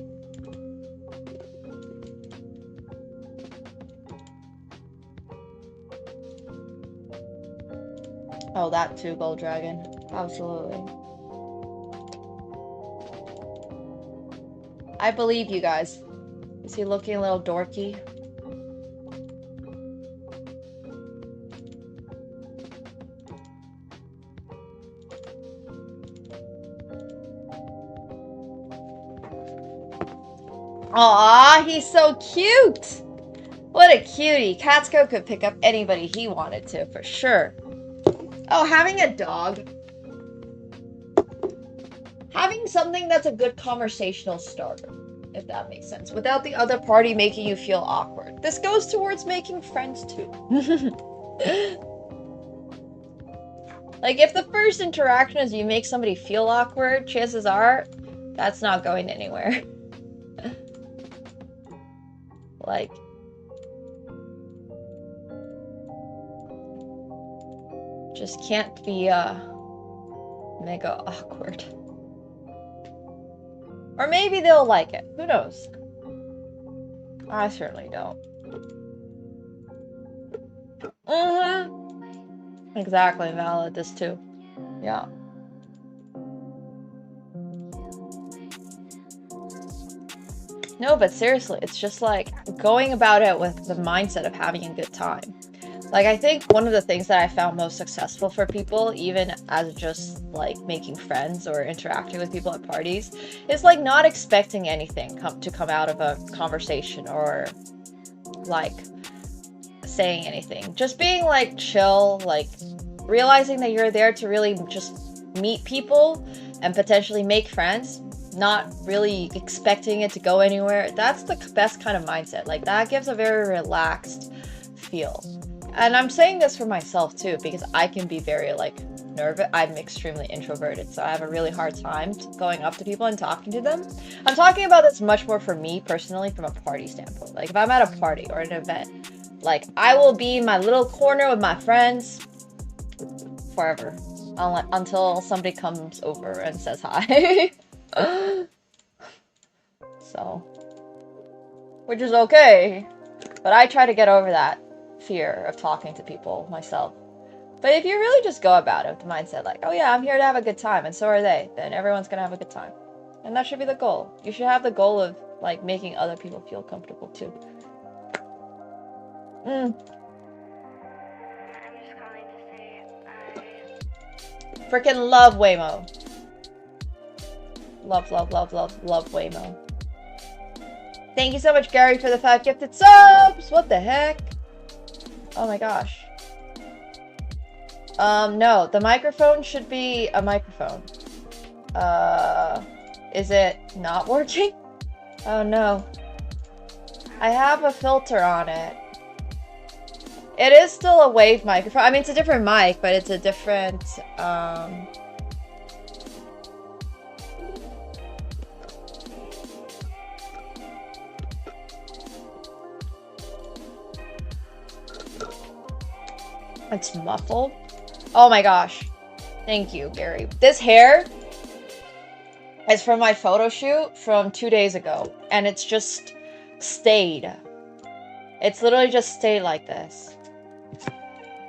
Oh, that too, Gold Dragon. Absolutely. I believe you guys. Is he looking a little dorky? Aw, he's so cute! What a cutie. Catsko could pick up anybody he wanted to, for sure. Oh, having a dog. Having something that's a good conversational starter, if that makes sense, without the other party making you feel awkward. This goes towards making friends too. Like, if the first interaction is you make somebody feel awkward, chances are that's not going anywhere. Like, just can't be mega awkward. Or maybe they'll like it. Who knows? I certainly don't. Exactly, valid. This too. Yeah. No, but seriously, it's just like going about it with the mindset of having a good time. Like, I think one of the things that I found most successful for people, even as just like making friends or interacting with people at parties, is like not expecting anything to come out of a conversation or like saying anything. Just being like chill, like realizing that you're there to really just meet people and potentially make friends, not really expecting it to go anywhere. That's the best kind of mindset. Like, that gives a very relaxed feel. And I'm saying this for myself too, because I can be very like nervous. I'm extremely introverted, so I have a really hard time going up to people and talking to them. I'm talking about this much more for me personally from a party standpoint. Like, if I'm at a party or an event, like, I will be in my little corner with my friends forever, until somebody comes over and says hi. So, which is okay, but I try to get over that fear of talking to people myself. But if you really just go about it with the mindset like, oh yeah, I'm here to have a good time, and so are they, then everyone's gonna have a good time. And that should be the goal. You should have the goal of like making other people feel comfortable too. Freaking love Waymo. Love, love, love, love, love Waymo. Thank you so much, Gary, for the 5 gifted subs! What the heck? Oh my gosh. No, the microphone should be a microphone. Is it not working? Oh no. I have a filter on it. It is still a wave microphone. I mean, it's a different mic, but it's a different, It's muffled. Oh my gosh. Thank you, Gary. This hair is from my photo shoot from 2 days ago. And it's just stayed. It's literally just stayed like this.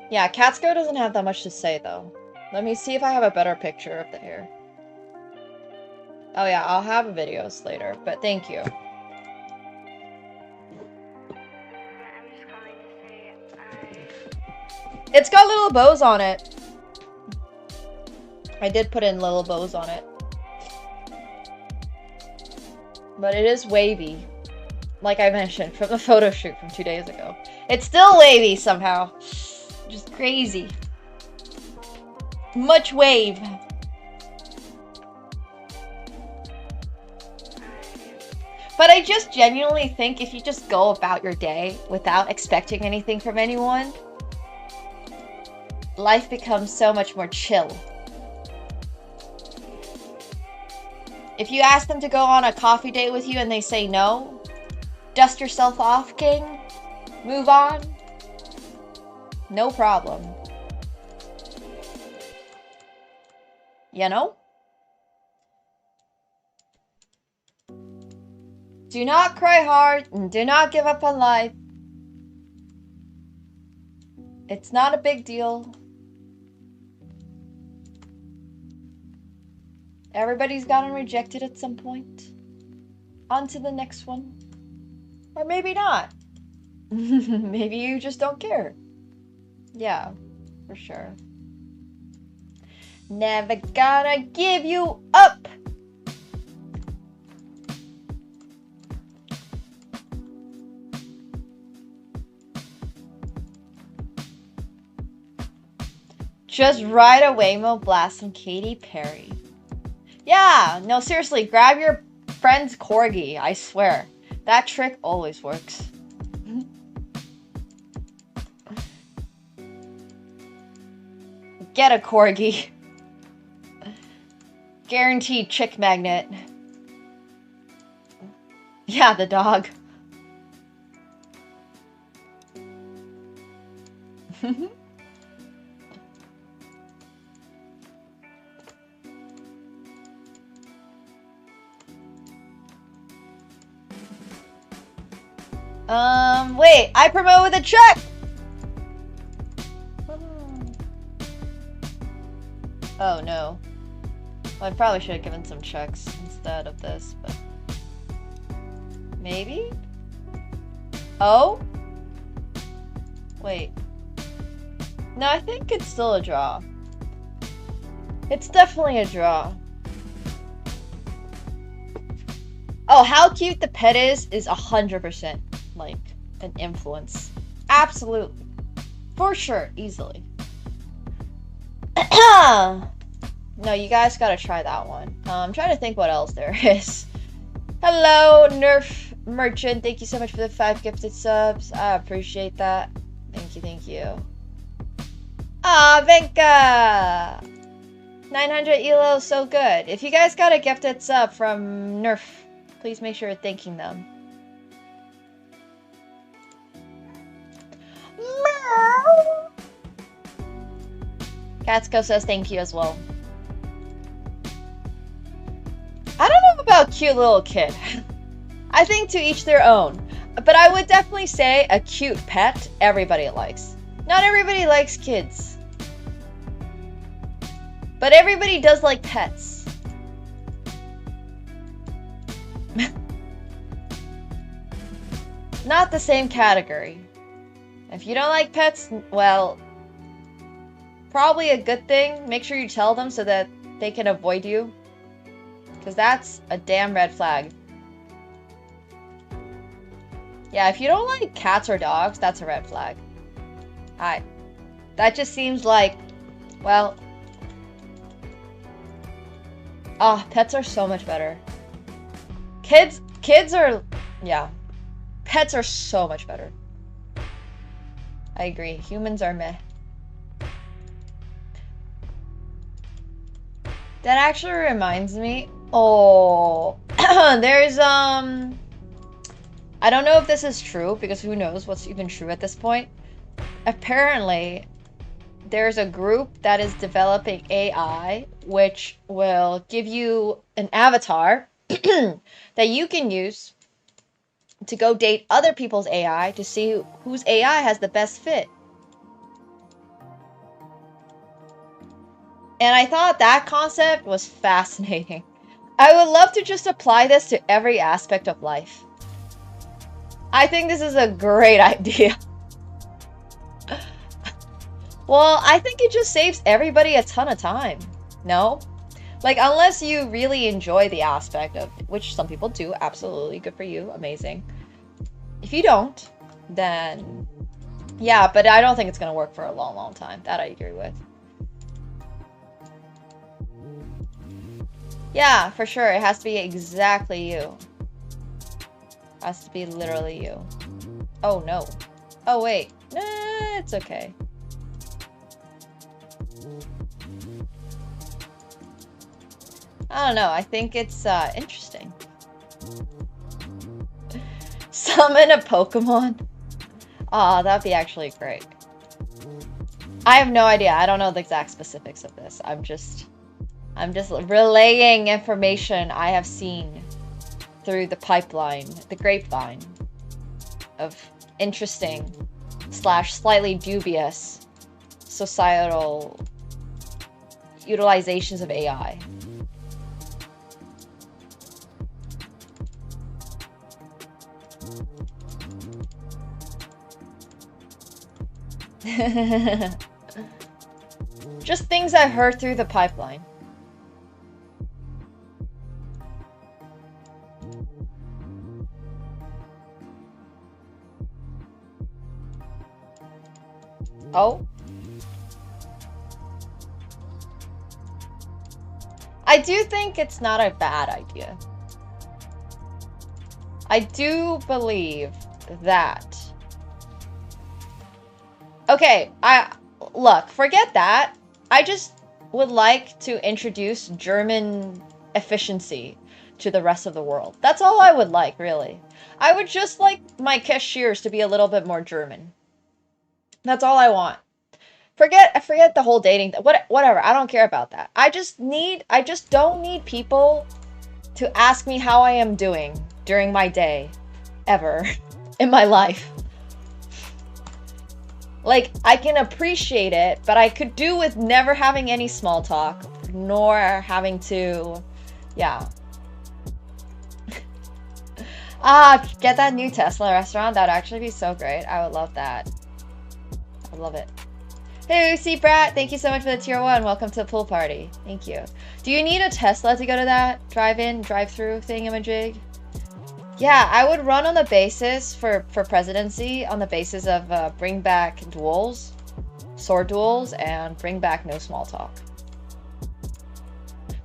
Yeah, Catsko doesn't have that much to say though. Let me see if I have a better picture of the hair. Oh yeah, I'll have videos later, but thank you. It's got little bows on it. I did put in little bows on it. But it is wavy. Like I mentioned, from the photo shoot from 2 days ago. It's still wavy somehow. Just crazy. Much wave. But I just genuinely think if you just go about your day without expecting anything from anyone, life becomes so much more chill. If you ask them to go on a coffee date with you and they say no, dust yourself off, king. Move on. No problem. You know? Do not cry hard and do not give up on life. It's not a big deal. Everybody's gotten rejected at some point. On to the next one. Or maybe not. Maybe you just don't care. Yeah, for sure. Never gonna give you up. Just right away, Mo blast some Katy Perry. Yeah, no, seriously, grab your friend's corgi, I swear. That trick always works. Get a corgi. Guaranteed chick magnet. Yeah, the dog. Wait, I promote with a check! Oh no. Well, I probably should have given some checks instead of this, but... Maybe? Oh? Wait. No, I think it's still a draw. It's definitely a draw. Oh, how cute the pet is 100% like an influence. Absolutely. For sure, easily. No, you guys gotta try that one. I'm trying to think what else there is. Hello, Nerf Merchant. Thank you so much for the 5 gifted subs. I appreciate that. Thank you, thank you. Ah, Venka! 900 elo, so good. If you guys got a gifted sub from Nerf, please make sure you're thanking them. Catsko says thank you as well. I don't know about cute little kid. I think to each their own. But I would definitely say a cute pet everybody likes. Not everybody likes kids. But everybody does like pets. Not the same category. If you don't like pets, well, probably a good thing. Make sure you tell them so that they can avoid you. Because that's a damn red flag. Yeah, if you don't like cats or dogs, that's a red flag. That just seems like, well... Oh, pets are so much better. Kids are... Yeah. Pets are so much better. I agree. Humans are meh. That actually reminds me. Oh, there's I don't know if this is true because who knows what's even true at this point. Apparently, there's a group that is developing AI, which will give you an avatar that you can use to go date other people's AI to see whose AI has the best fit. And I thought that concept was fascinating. I would love to just apply this to every aspect of life. I think this is a great idea. Well, I think it just saves everybody a ton of time. No? Like, unless you really enjoy the aspect of, which some people do, absolutely, good for you, amazing. If you don't, then yeah, but I don't think it's gonna work for a long, long time. That I agree with. Yeah, for sure, it has to be exactly you. Has to be literally you. Oh no. Oh wait, nah, it's okay. I don't know, I think it's interesting. Summon a Pokemon? Aw, that'd be actually great. I have no idea, I don't know the exact specifics of this. I'm just relaying information I have seen through the pipeline, the grapevine, of interesting / slightly dubious societal utilizations of AI. Just things I heard through the pipeline. Oh. I do think it's not a bad idea. I do believe that. Okay, look, forget that. I just would like to introduce German efficiency to the rest of the world. That's all I would like, really. I would just like my cashiers to be a little bit more German. That's all I want. Forget the whole dating whatever. I don't care about that. I just don't need people to ask me how I am doing during my day ever in my life. Like, I can appreciate it, but I could do with never having any small talk, nor having to, yeah. Get that new Tesla restaurant. That would actually be so great. I would love that. I love it. Hey, Lucy Brat, thank you so much for the tier 1. Welcome to the pool party. Thank you. Do you need a Tesla to go to that drive-in, drive-through thingamajig? Yeah, I would run on the basis for presidency on the basis of bring back duels, sword duels, and bring back no small talk.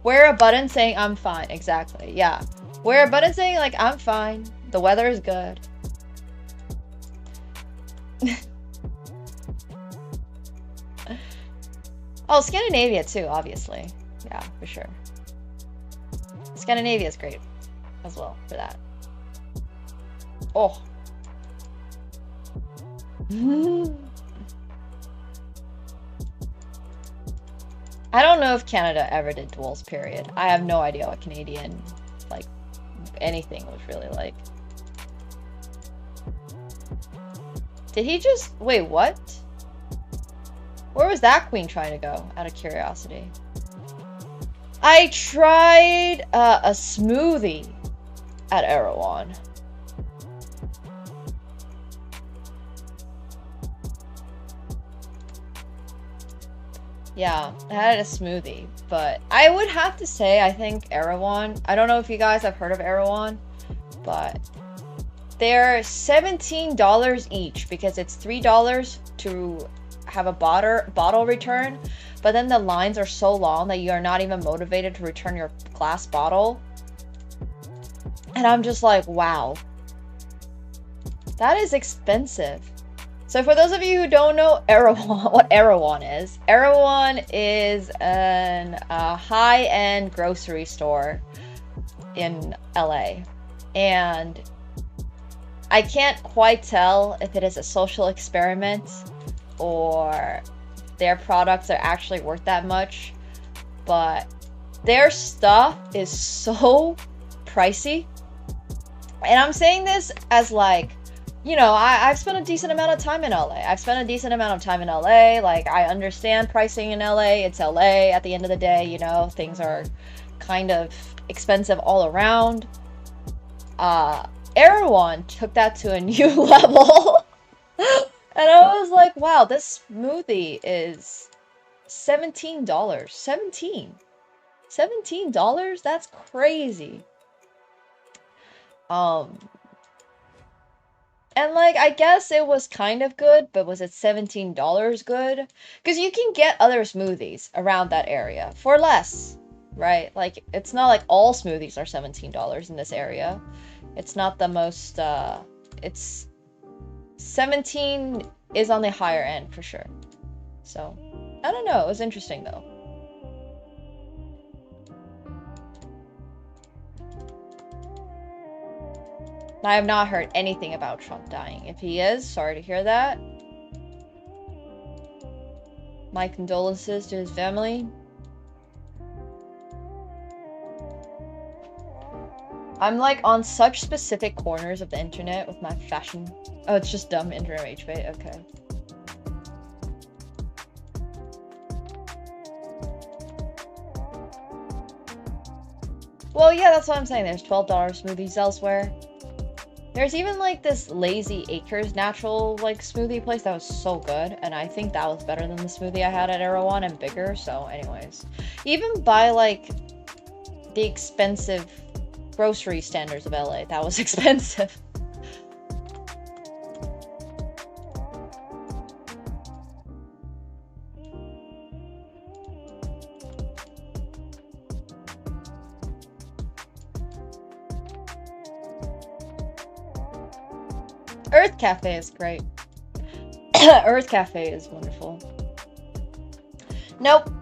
Wear a button saying I'm fine. Exactly. Yeah. Wear a button saying like I'm fine. The weather is good. Oh, Scandinavia too, obviously. Yeah, for sure. Scandinavia is great as well for that. Oh. I don't know if Canada ever did duels, period. I have no idea what Canadian, like, anything was really like. Did he just... Wait, what? Where was that queen trying to go, out of curiosity? I tried a smoothie at Erewhon. Yeah, I had a smoothie, but I would have to say I think Erewhon, I don't know if you guys have heard of Erewhon, but they're $17 each because it's $3 to have a bottle return, but then the lines are so long that you are not even motivated to return your glass bottle. And I'm just like, wow. That is expensive. So for those of you who don't know Erewhon, what Erewhon is a high-end grocery store in LA. And I can't quite tell if it is a social experiment or their products are actually worth that much, but their stuff is so pricey. And I'm saying this as like, you know, I've spent a decent amount of time in LA. Like, I understand pricing in LA. It's LA at the end of the day, you know, things are kind of expensive all around. Erewhon took that to a new level. And I was like, wow, this smoothie is $17. $17? That's crazy. And like, I guess it was kind of good, but was it $17 good? Because you can get other smoothies around that area for less, right? Like, it's not like all smoothies are $17 in this area. It's not the most, it's 17 is on the higher end for sure. So, I don't know. It was interesting though. I have not heard anything about Trump dying. If he is, sorry to hear that. My condolences to his family. I'm like on such specific corners of the internet with my fashion. Oh, it's just dumb internet rage bait. Okay. Well, yeah, that's what I'm saying. There's $12 smoothies elsewhere. There's even like this Lazy Acres natural like smoothie place that was so good, and I think that was better than the smoothie I had at Erewhon and bigger. So anyways, even by like the expensive grocery standards of LA, that was expensive. Earth Cafe is great. Earth Cafe is wonderful. Nope.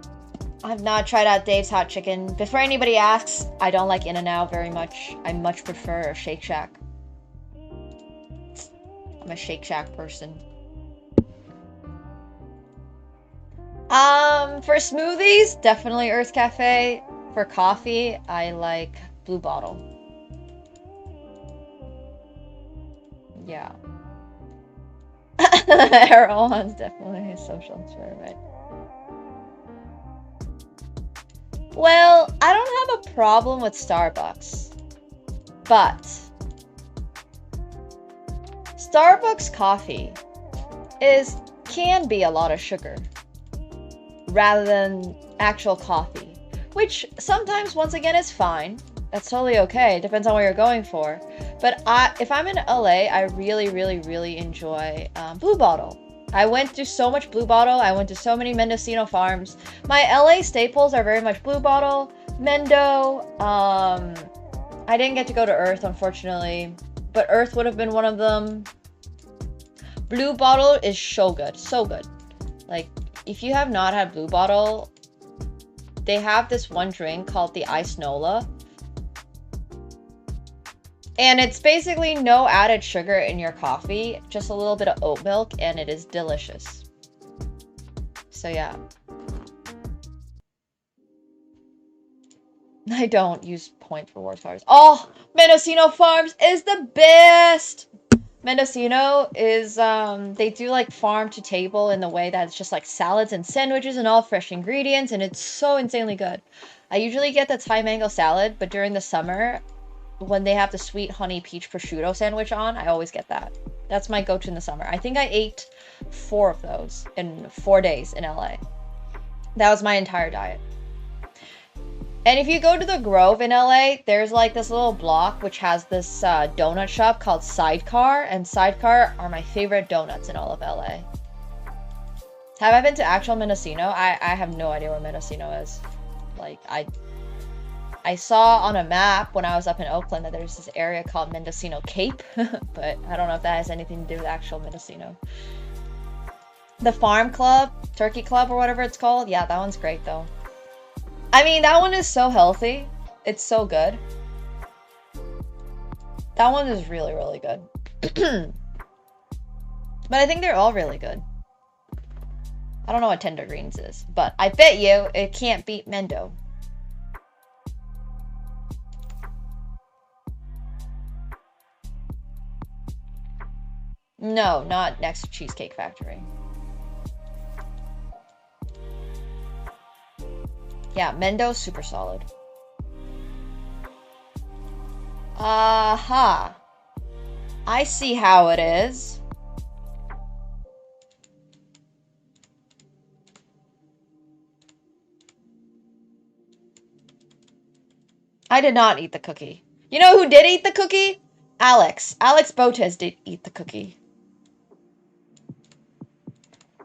I've not tried out Dave's Hot Chicken. Before anybody asks, I don't like In-N-Out very much. I much prefer Shake Shack. I'm a Shake Shack person. For smoothies, definitely Earth Cafe. For coffee, I like Blue Bottle. Yeah. Erewhon's definitely a social experiment. Well, I don't have a problem with Starbucks, but Starbucks coffee can be a lot of sugar rather than actual coffee, which sometimes, once again, is fine. That's totally okay. It depends on what you're going for. But if I'm in LA, I really, really, really enjoy Blue Bottle. I went to so much Blue Bottle. I went to so many Mendocino farms. My LA staples are very much Blue Bottle, Mendo. I didn't get to go to Earth, unfortunately, but Earth would have been one of them. Blue Bottle is so good, so good. Like, if you have not had Blue Bottle, they have this one drink called the Ice Nola. And it's basically no added sugar in your coffee, just a little bit of oat milk, and it is delicious. So yeah. I don't use point for Wars Farms. Oh, Mendocino Farms is the best! Mendocino is, they do like farm to table in the way that it's just like salads and sandwiches and all fresh ingredients, and it's so insanely good. I usually get the Thai mango salad, but during the summer, when they have the sweet honey peach prosciutto sandwich on, I always get that. That's my go-to in the summer. I think I ate 4 of those in 4 days in LA. That was my entire diet. And if you go to the Grove in LA, there's like this little block which has this donut shop called Sidecar, and Sidecar are my favorite donuts in all of LA. Have I been to actual Mendocino? I have no idea where Mendocino is. Like, I saw on a map when I was up in Oakland that there's this area called Mendocino Cape, but I don't know if that has anything to do with actual Mendocino. The Farm Club, Turkey Club, or whatever it's called, yeah, that one's great though. I mean, that one is so healthy. It's so good. That one is really, really good. But I think they're all really good. I don't know what tender greens is, but I bet you it can't beat Mendo. No, not next to Cheesecake Factory. Yeah, Mendo's super solid. Aha. I see how it is. I did not eat the cookie. You know who did eat the cookie? Alex. Alex Botes did eat the cookie.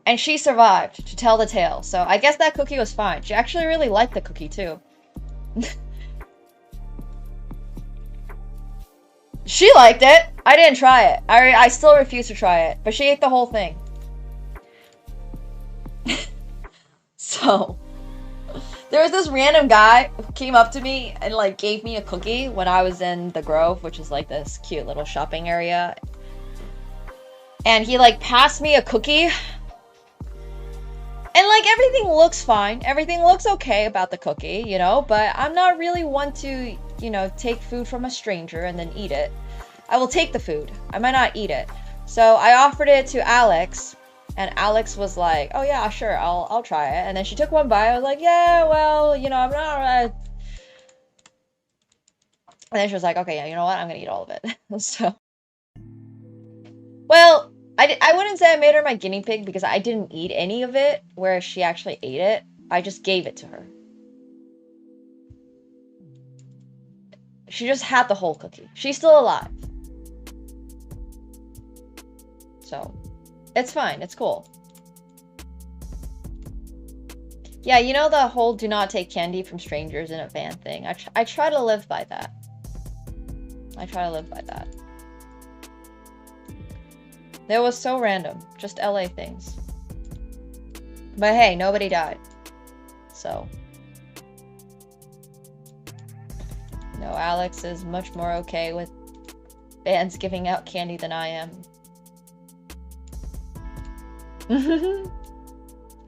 And she survived to tell the tale, so I guess that cookie was fine. She actually really liked the cookie, too. She liked it! I didn't try it. I still refuse to try it, but she ate the whole thing. So, there was this random guy who came up to me and, like, gave me a cookie when I was in the Grove, which is, like, this cute little shopping area. And he, like, passed me a cookie. And, like, everything looks fine. Everything looks okay about the cookie, you know? But I'm not really one to, you know, take food from a stranger and then eat it. I will take the food. I might not eat it. So I offered it to Alex. And Alex was like, oh, yeah, sure, I'll try it. And then she took one bite. I was like, yeah, well, you know, I'm not... And then she was like, okay, yeah, you know what? I'm going to eat all of it. So... Well... I wouldn't say I made her my guinea pig because I didn't eat any of it, whereas she actually ate it. I just gave it to her. She just had the whole cookie. She's still alive. So, it's fine. It's cool. Yeah, you know the whole do not take candy from strangers in a van thing? I try to live by that. I try to live by that. That was so random. Just LA things. But hey, nobody died. So. No, Alex is much more okay with bands giving out candy than I am.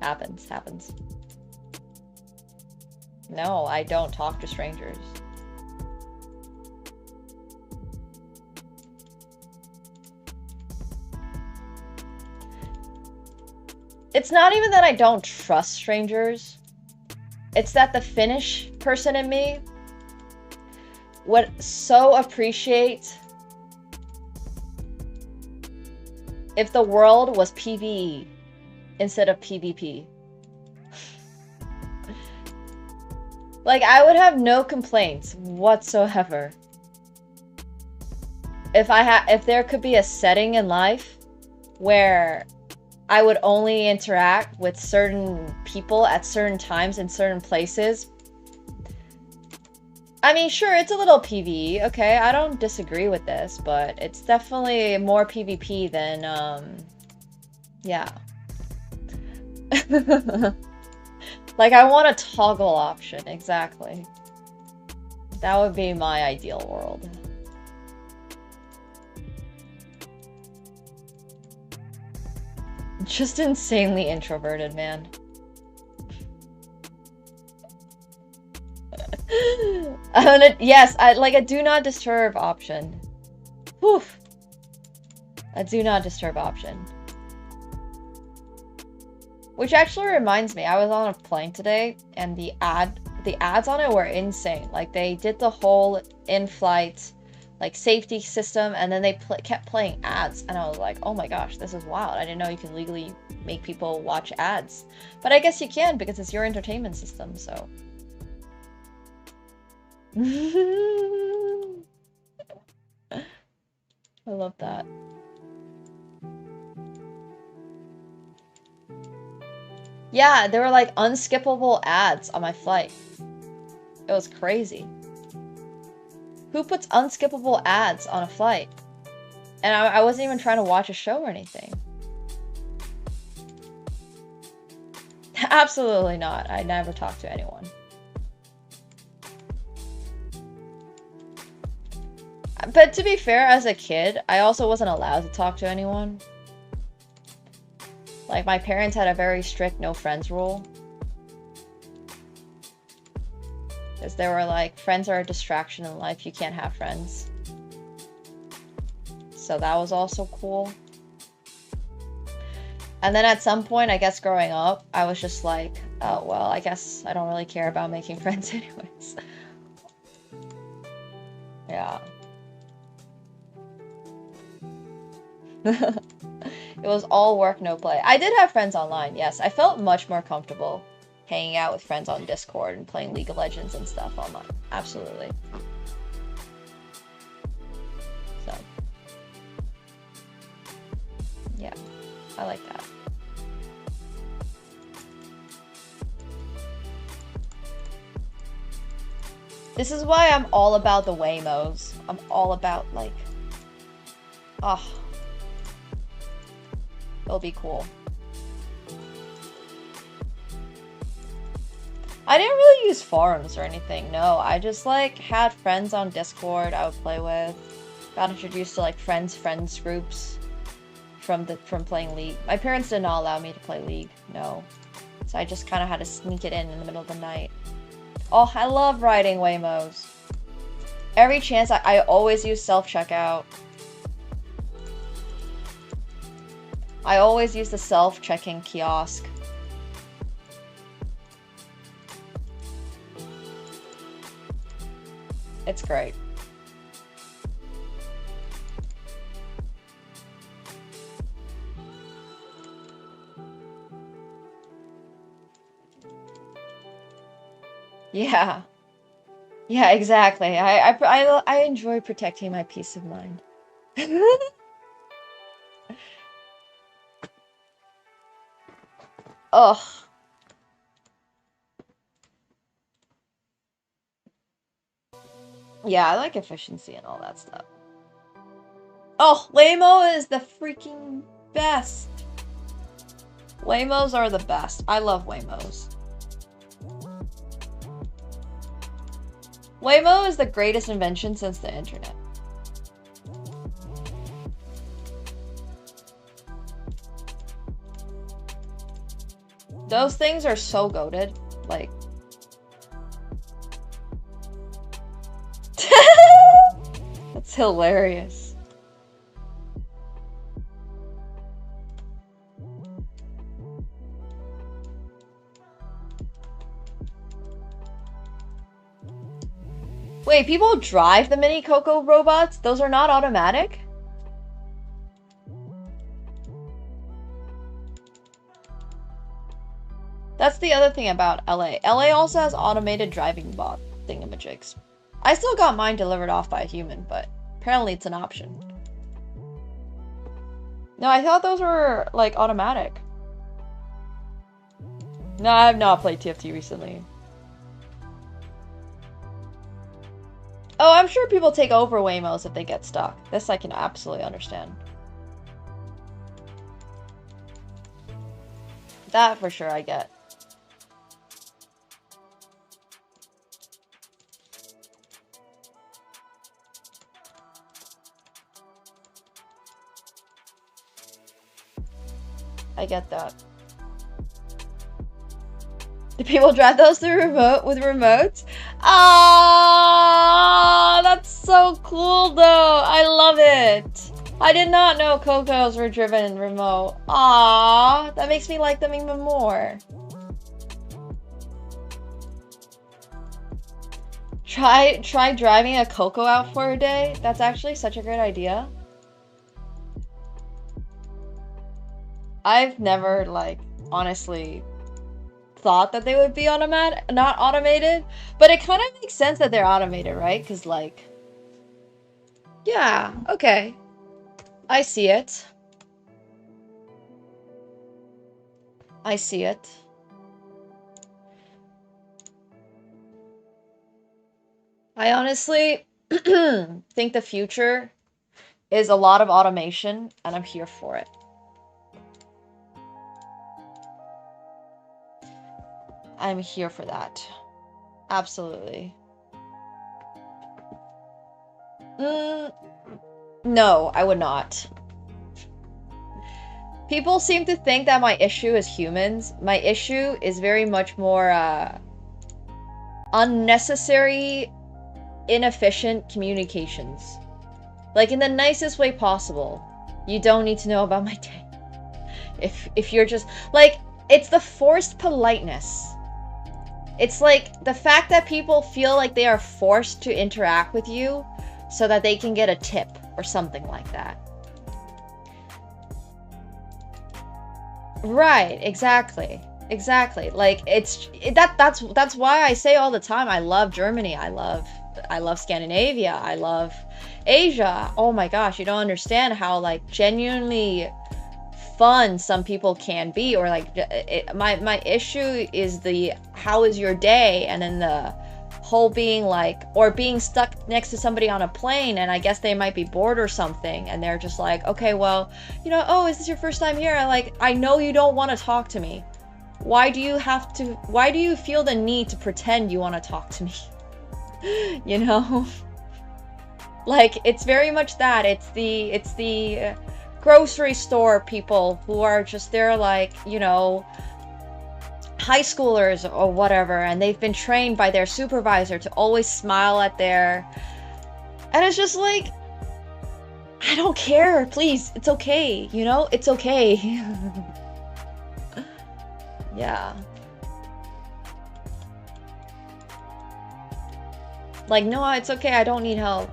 Happens. No, I don't talk to strangers. It's not even that I don't trust strangers. It's that the Finnish person in me would so appreciate if the world was PvE instead of PvP. Like, I would have no complaints whatsoever if there could be a setting in life where I would only interact with certain people at certain times in certain places. I mean, sure, it's a little PvE, okay? I don't disagree with this, but it's definitely more PvP than, yeah. Like, I want a toggle option, exactly. That would be my ideal world. Just insanely introverted, man. Yes, I like a do not disturb option. Whew. A do not disturb option. Which actually reminds me, I was on a plane today, and the ads on it were insane. Like, they did the whole in-flight like safety system, and then they kept playing ads, and I was like, oh my gosh, this is wild. I didn't know you can legally make people watch ads, but I guess you can because it's your entertainment system. So I love that. Yeah, there were like unskippable ads on my flight. It was crazy. Who puts unskippable ads on a flight? And I wasn't even trying to watch a show or anything. Absolutely not. I never talk to anyone. But to be fair, as a kid, I also wasn't allowed to talk to anyone. Like, my parents had a very strict no friends rule. Because they were like, friends are a distraction in life, you can't have friends. So that was also cool. And then at some point, I guess growing up, I was just like, oh, well, I guess I don't really care about making friends anyways. Yeah. It was all work, no play. I did have friends online, yes. I felt much more comfortable hanging out with friends on Discord and playing League of Legends and stuff online. Absolutely. So. Yeah. I like that. This is why I'm all about the Waymos. I'm all about, like... Oh. It'll be cool. I didn't really use forums or anything, no. I just, like, had friends on Discord I would play with. Got introduced to, like, friends groups from playing League. My parents did not allow me to play League, no. So I just kind of had to sneak it in the middle of the night. Oh, I love riding Waymos. Every chance, I always use self-checkout. I always use the self-checking kiosk. It's great. Yeah. Yeah, exactly. I enjoy protecting my peace of mind. Ugh. Yeah, I like efficiency and all that stuff. Oh, Waymo is the freaking best. Waymos are the best. I love Waymos. Waymo is the greatest invention since the internet. Those things are so goated. Like... That's hilarious. Wait, people drive the mini Coco robots? Those are not automatic? That's the other thing about LA. LA also has automated driving bot thingamajigs. I still got mine delivered off by a human, but apparently it's an option. No, I thought those were, like, automatic. No, I have not played TFT recently. Oh, I'm sure people take over Waymos if they get stuck. This I can absolutely understand. That for sure I get. I get that. Do people drive those through with remotes? Ah, that's so cool though. I love it. I did not know Cocos were driven remote. Ah, that makes me like them even more. Try driving a Coco out for a day. That's actually such a great idea. I've never, like, honestly thought that they would be not automated, but it kind of makes sense that they're automated, right? Because, like, yeah, okay, I see it. I see it. I honestly think the future is a lot of automation, and I'm here for it. I'm here for that. Absolutely. No, I would not. People seem to think that my issue is humans. My issue is very much more unnecessary, inefficient communications. Like, in the nicest way possible. You don't need to know about my day. If you're just like, it's the forced politeness. It's like the fact that people feel like they are forced to interact with you so that they can get a tip or something like that. Right, exactly. Exactly. Like, that's why I say all the time, I love Germany. I love Scandinavia. I love Asia. Oh my gosh, you don't understand how, like, genuinely fun some people can be. Or like, my issue is the how is your day, and then the whole being like, or being stuck next to somebody on a plane, and I guess they might be bored or something, and they're just like, okay, well, you know, oh, is this your first time here? I know you don't want to talk to me. Why do you feel the need to pretend you want to talk to me? You know? Like, it's very much that. It's the grocery store people who are just, they're like, you know, high schoolers or whatever, and they've been trained by their supervisor to always smile at their... And it's just like, I don't care, please, it's okay, you know? It's okay. Yeah. Like, no, it's okay, I don't need help.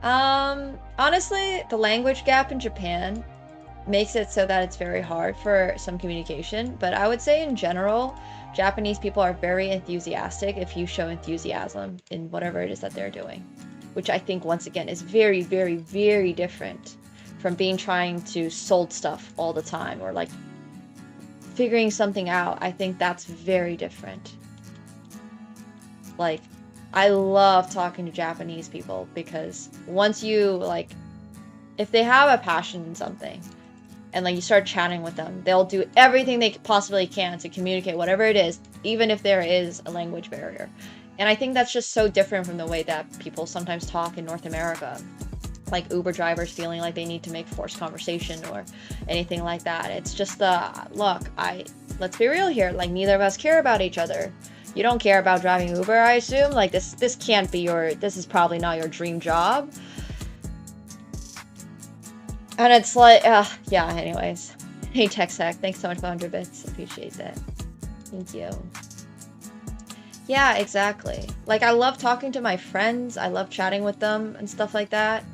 Honestly, the language gap in Japan makes it so that it's very hard for some communication, but I would say in general, Japanese people are very enthusiastic if you show enthusiasm in whatever it is that they're doing, which I think, once again, is very, very, very different from trying to sold stuff all the time, or like figuring something out. I think that's very different. Like, I love talking to Japanese people because once you, like, if they have a passion in something and like you start chatting with them, they'll do everything they possibly can to communicate whatever it is, even if there is a language barrier. And I think that's just so different from the way that people sometimes talk in North America. Like Uber drivers feeling like they need to make forced conversation or anything like that. It's just look, let's be real here, like, neither of us care about each other. You don't care about driving Uber, I assume? Like, this can't be this is probably not your dream job. And it's like, yeah, anyways. Hey, TechSack, thanks so much for 100 bits. Appreciate that. Thank you. Yeah, exactly. Like, I love talking to my friends. I love chatting with them and stuff like that.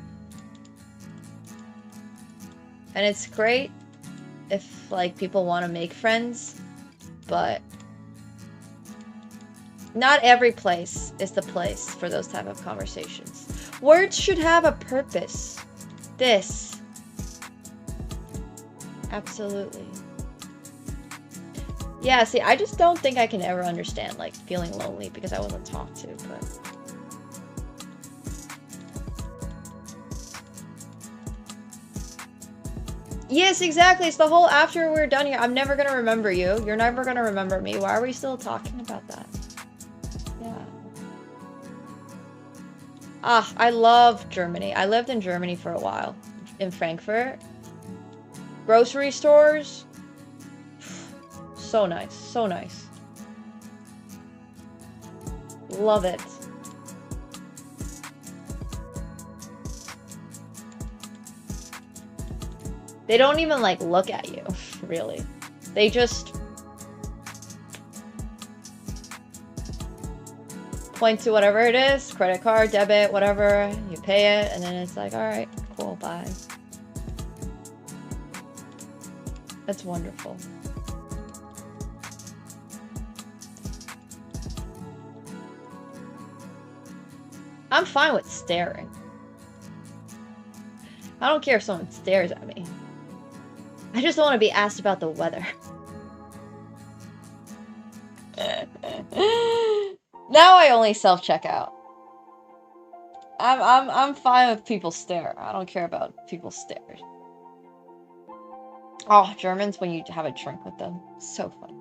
And it's great if, like, people want to make friends, but not every place is the place for those type of conversations. Words should have a purpose. This. Absolutely. Yeah, see, I just don't think I can ever understand, like, feeling lonely because I wasn't talked to, but... Yes, exactly. It's the whole after we're done here, I'm never gonna remember you. You're never gonna remember me. Why are we still talking about that? Yeah. Ah, I love Germany. I lived in Germany for a while. In Frankfurt. Grocery stores. So nice. So nice. Love it. They don't even, like, look at you, really. They just point to whatever it is, credit card, debit, whatever, you pay it, and then it's like, alright, cool, bye. That's wonderful. I'm fine with staring. I don't care if someone stares at me. I just don't want to be asked about the weather. Now I only self-checkout. I'm fine with people stare. I don't care about people stares. Oh, Germans when you have a drink with them. So fun.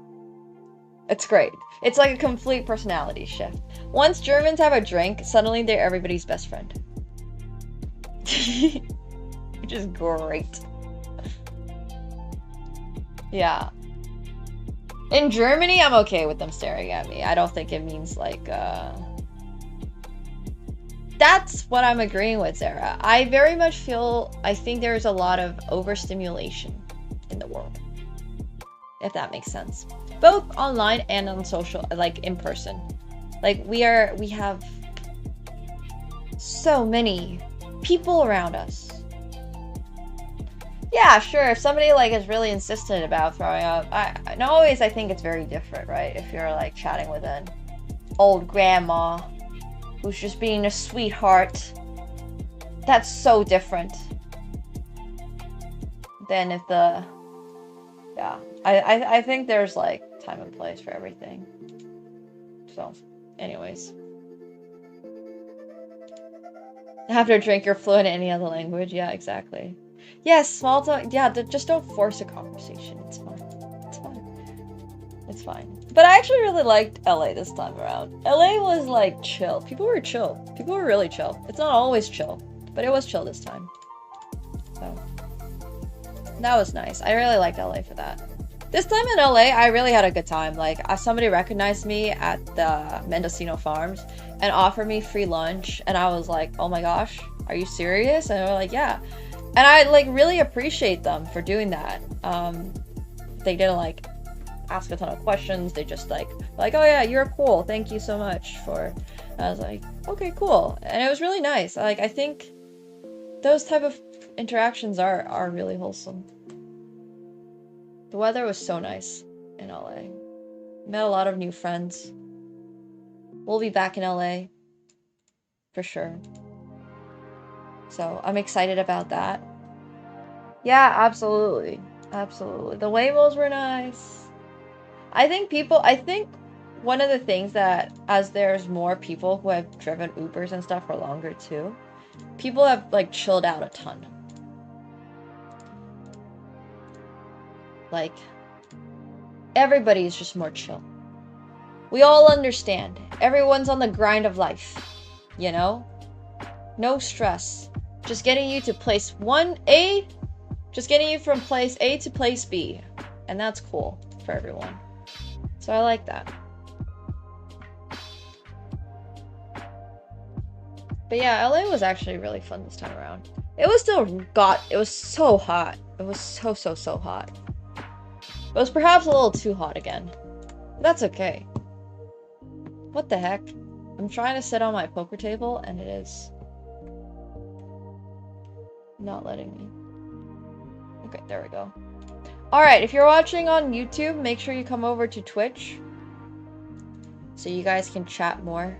It's great. It's like a complete personality shift. Once Germans have a drink, suddenly they're everybody's best friend. Which is great. Yeah. In Germany, I'm okay with them staring at me. I don't think it means like, That's what I'm agreeing with, Sarah. I very much feel, I think there's a lot of overstimulation in the world. If that makes sense. Both online and on social, like in person. Like we have so many people around us. Yeah, sure. If somebody like is really insistent about throwing up, I think it's very different, right? If you're like chatting with an old grandma who's just being a sweetheart, that's so different than if the, yeah. I think there's like time and place for everything. So, anyways. After a drink, you're fluent in any other language. Yeah, exactly. Yes, small talk. Yeah, just don't force a conversation. It's fine. It's fine. It's fine. But I actually really liked LA this time around. LA was like chill. People were chill. People were really chill. It's not always chill, but it was chill this time. So that was nice. I really liked LA for that. This time in LA, I really had a good time. Like, somebody recognized me at the Mendocino Farms and offered me free lunch, and I was like, oh my gosh, are you serious? And they were like, yeah. And I like really appreciate them for doing that. They didn't like ask a ton of questions. They just like, oh yeah, you're cool. Thank you so much for. And I was like, okay, cool. And it was really nice. Like, I think those type of interactions are really wholesome. The weather was so nice in LA. Met a lot of new friends. We'll be back in LA for sure. So I'm excited about that. Yeah, absolutely. Absolutely. The Waymos were nice. I think one of the things that, as there's more people who have driven Ubers and stuff for longer too, people have like chilled out a ton. Like, everybody's just more chill. We all understand. Everyone's on the grind of life, you know? No stress. Just getting you to place just getting you from place A to place B. And that's cool for everyone. So I like that. But yeah, LA was actually really fun this time around. It was so hot. It was so hot. It was perhaps a little too hot again. That's okay. What the heck? I'm trying to sit on my poker table and it is not letting me. Okay, there we go. Alright, if you're watching on YouTube, make sure you come over to Twitch so you guys can chat more.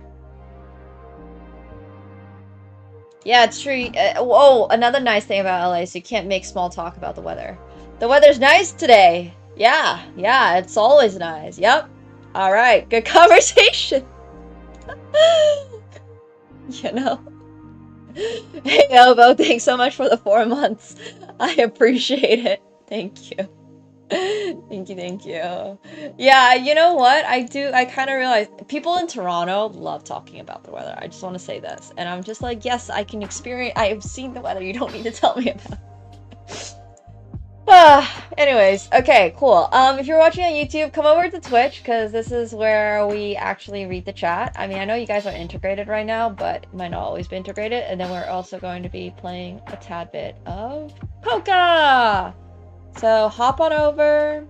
Yeah, it's true. Oh, another nice thing about LA is you can't make small talk about the weather. The weather's nice today. Yeah, it's always nice. Yep. Alright, good conversation. You know? Hey, Elbow, thanks so much for the 4 months. I appreciate it. Thank you. Thank you. Yeah, you know what? I kind of realize people in Toronto love talking about the weather. I just want to say this. And I'm just like, yes, I can experience. I have seen the weather. You don't need to tell me about it. Anyways, okay, cool. If you're watching on YouTube, come over to Twitch, because this is where we actually read the chat. I mean, I know you guys are integrated right now, but it might not always be integrated. And then we're also going to be playing a tad bit of Poker! So hop on over.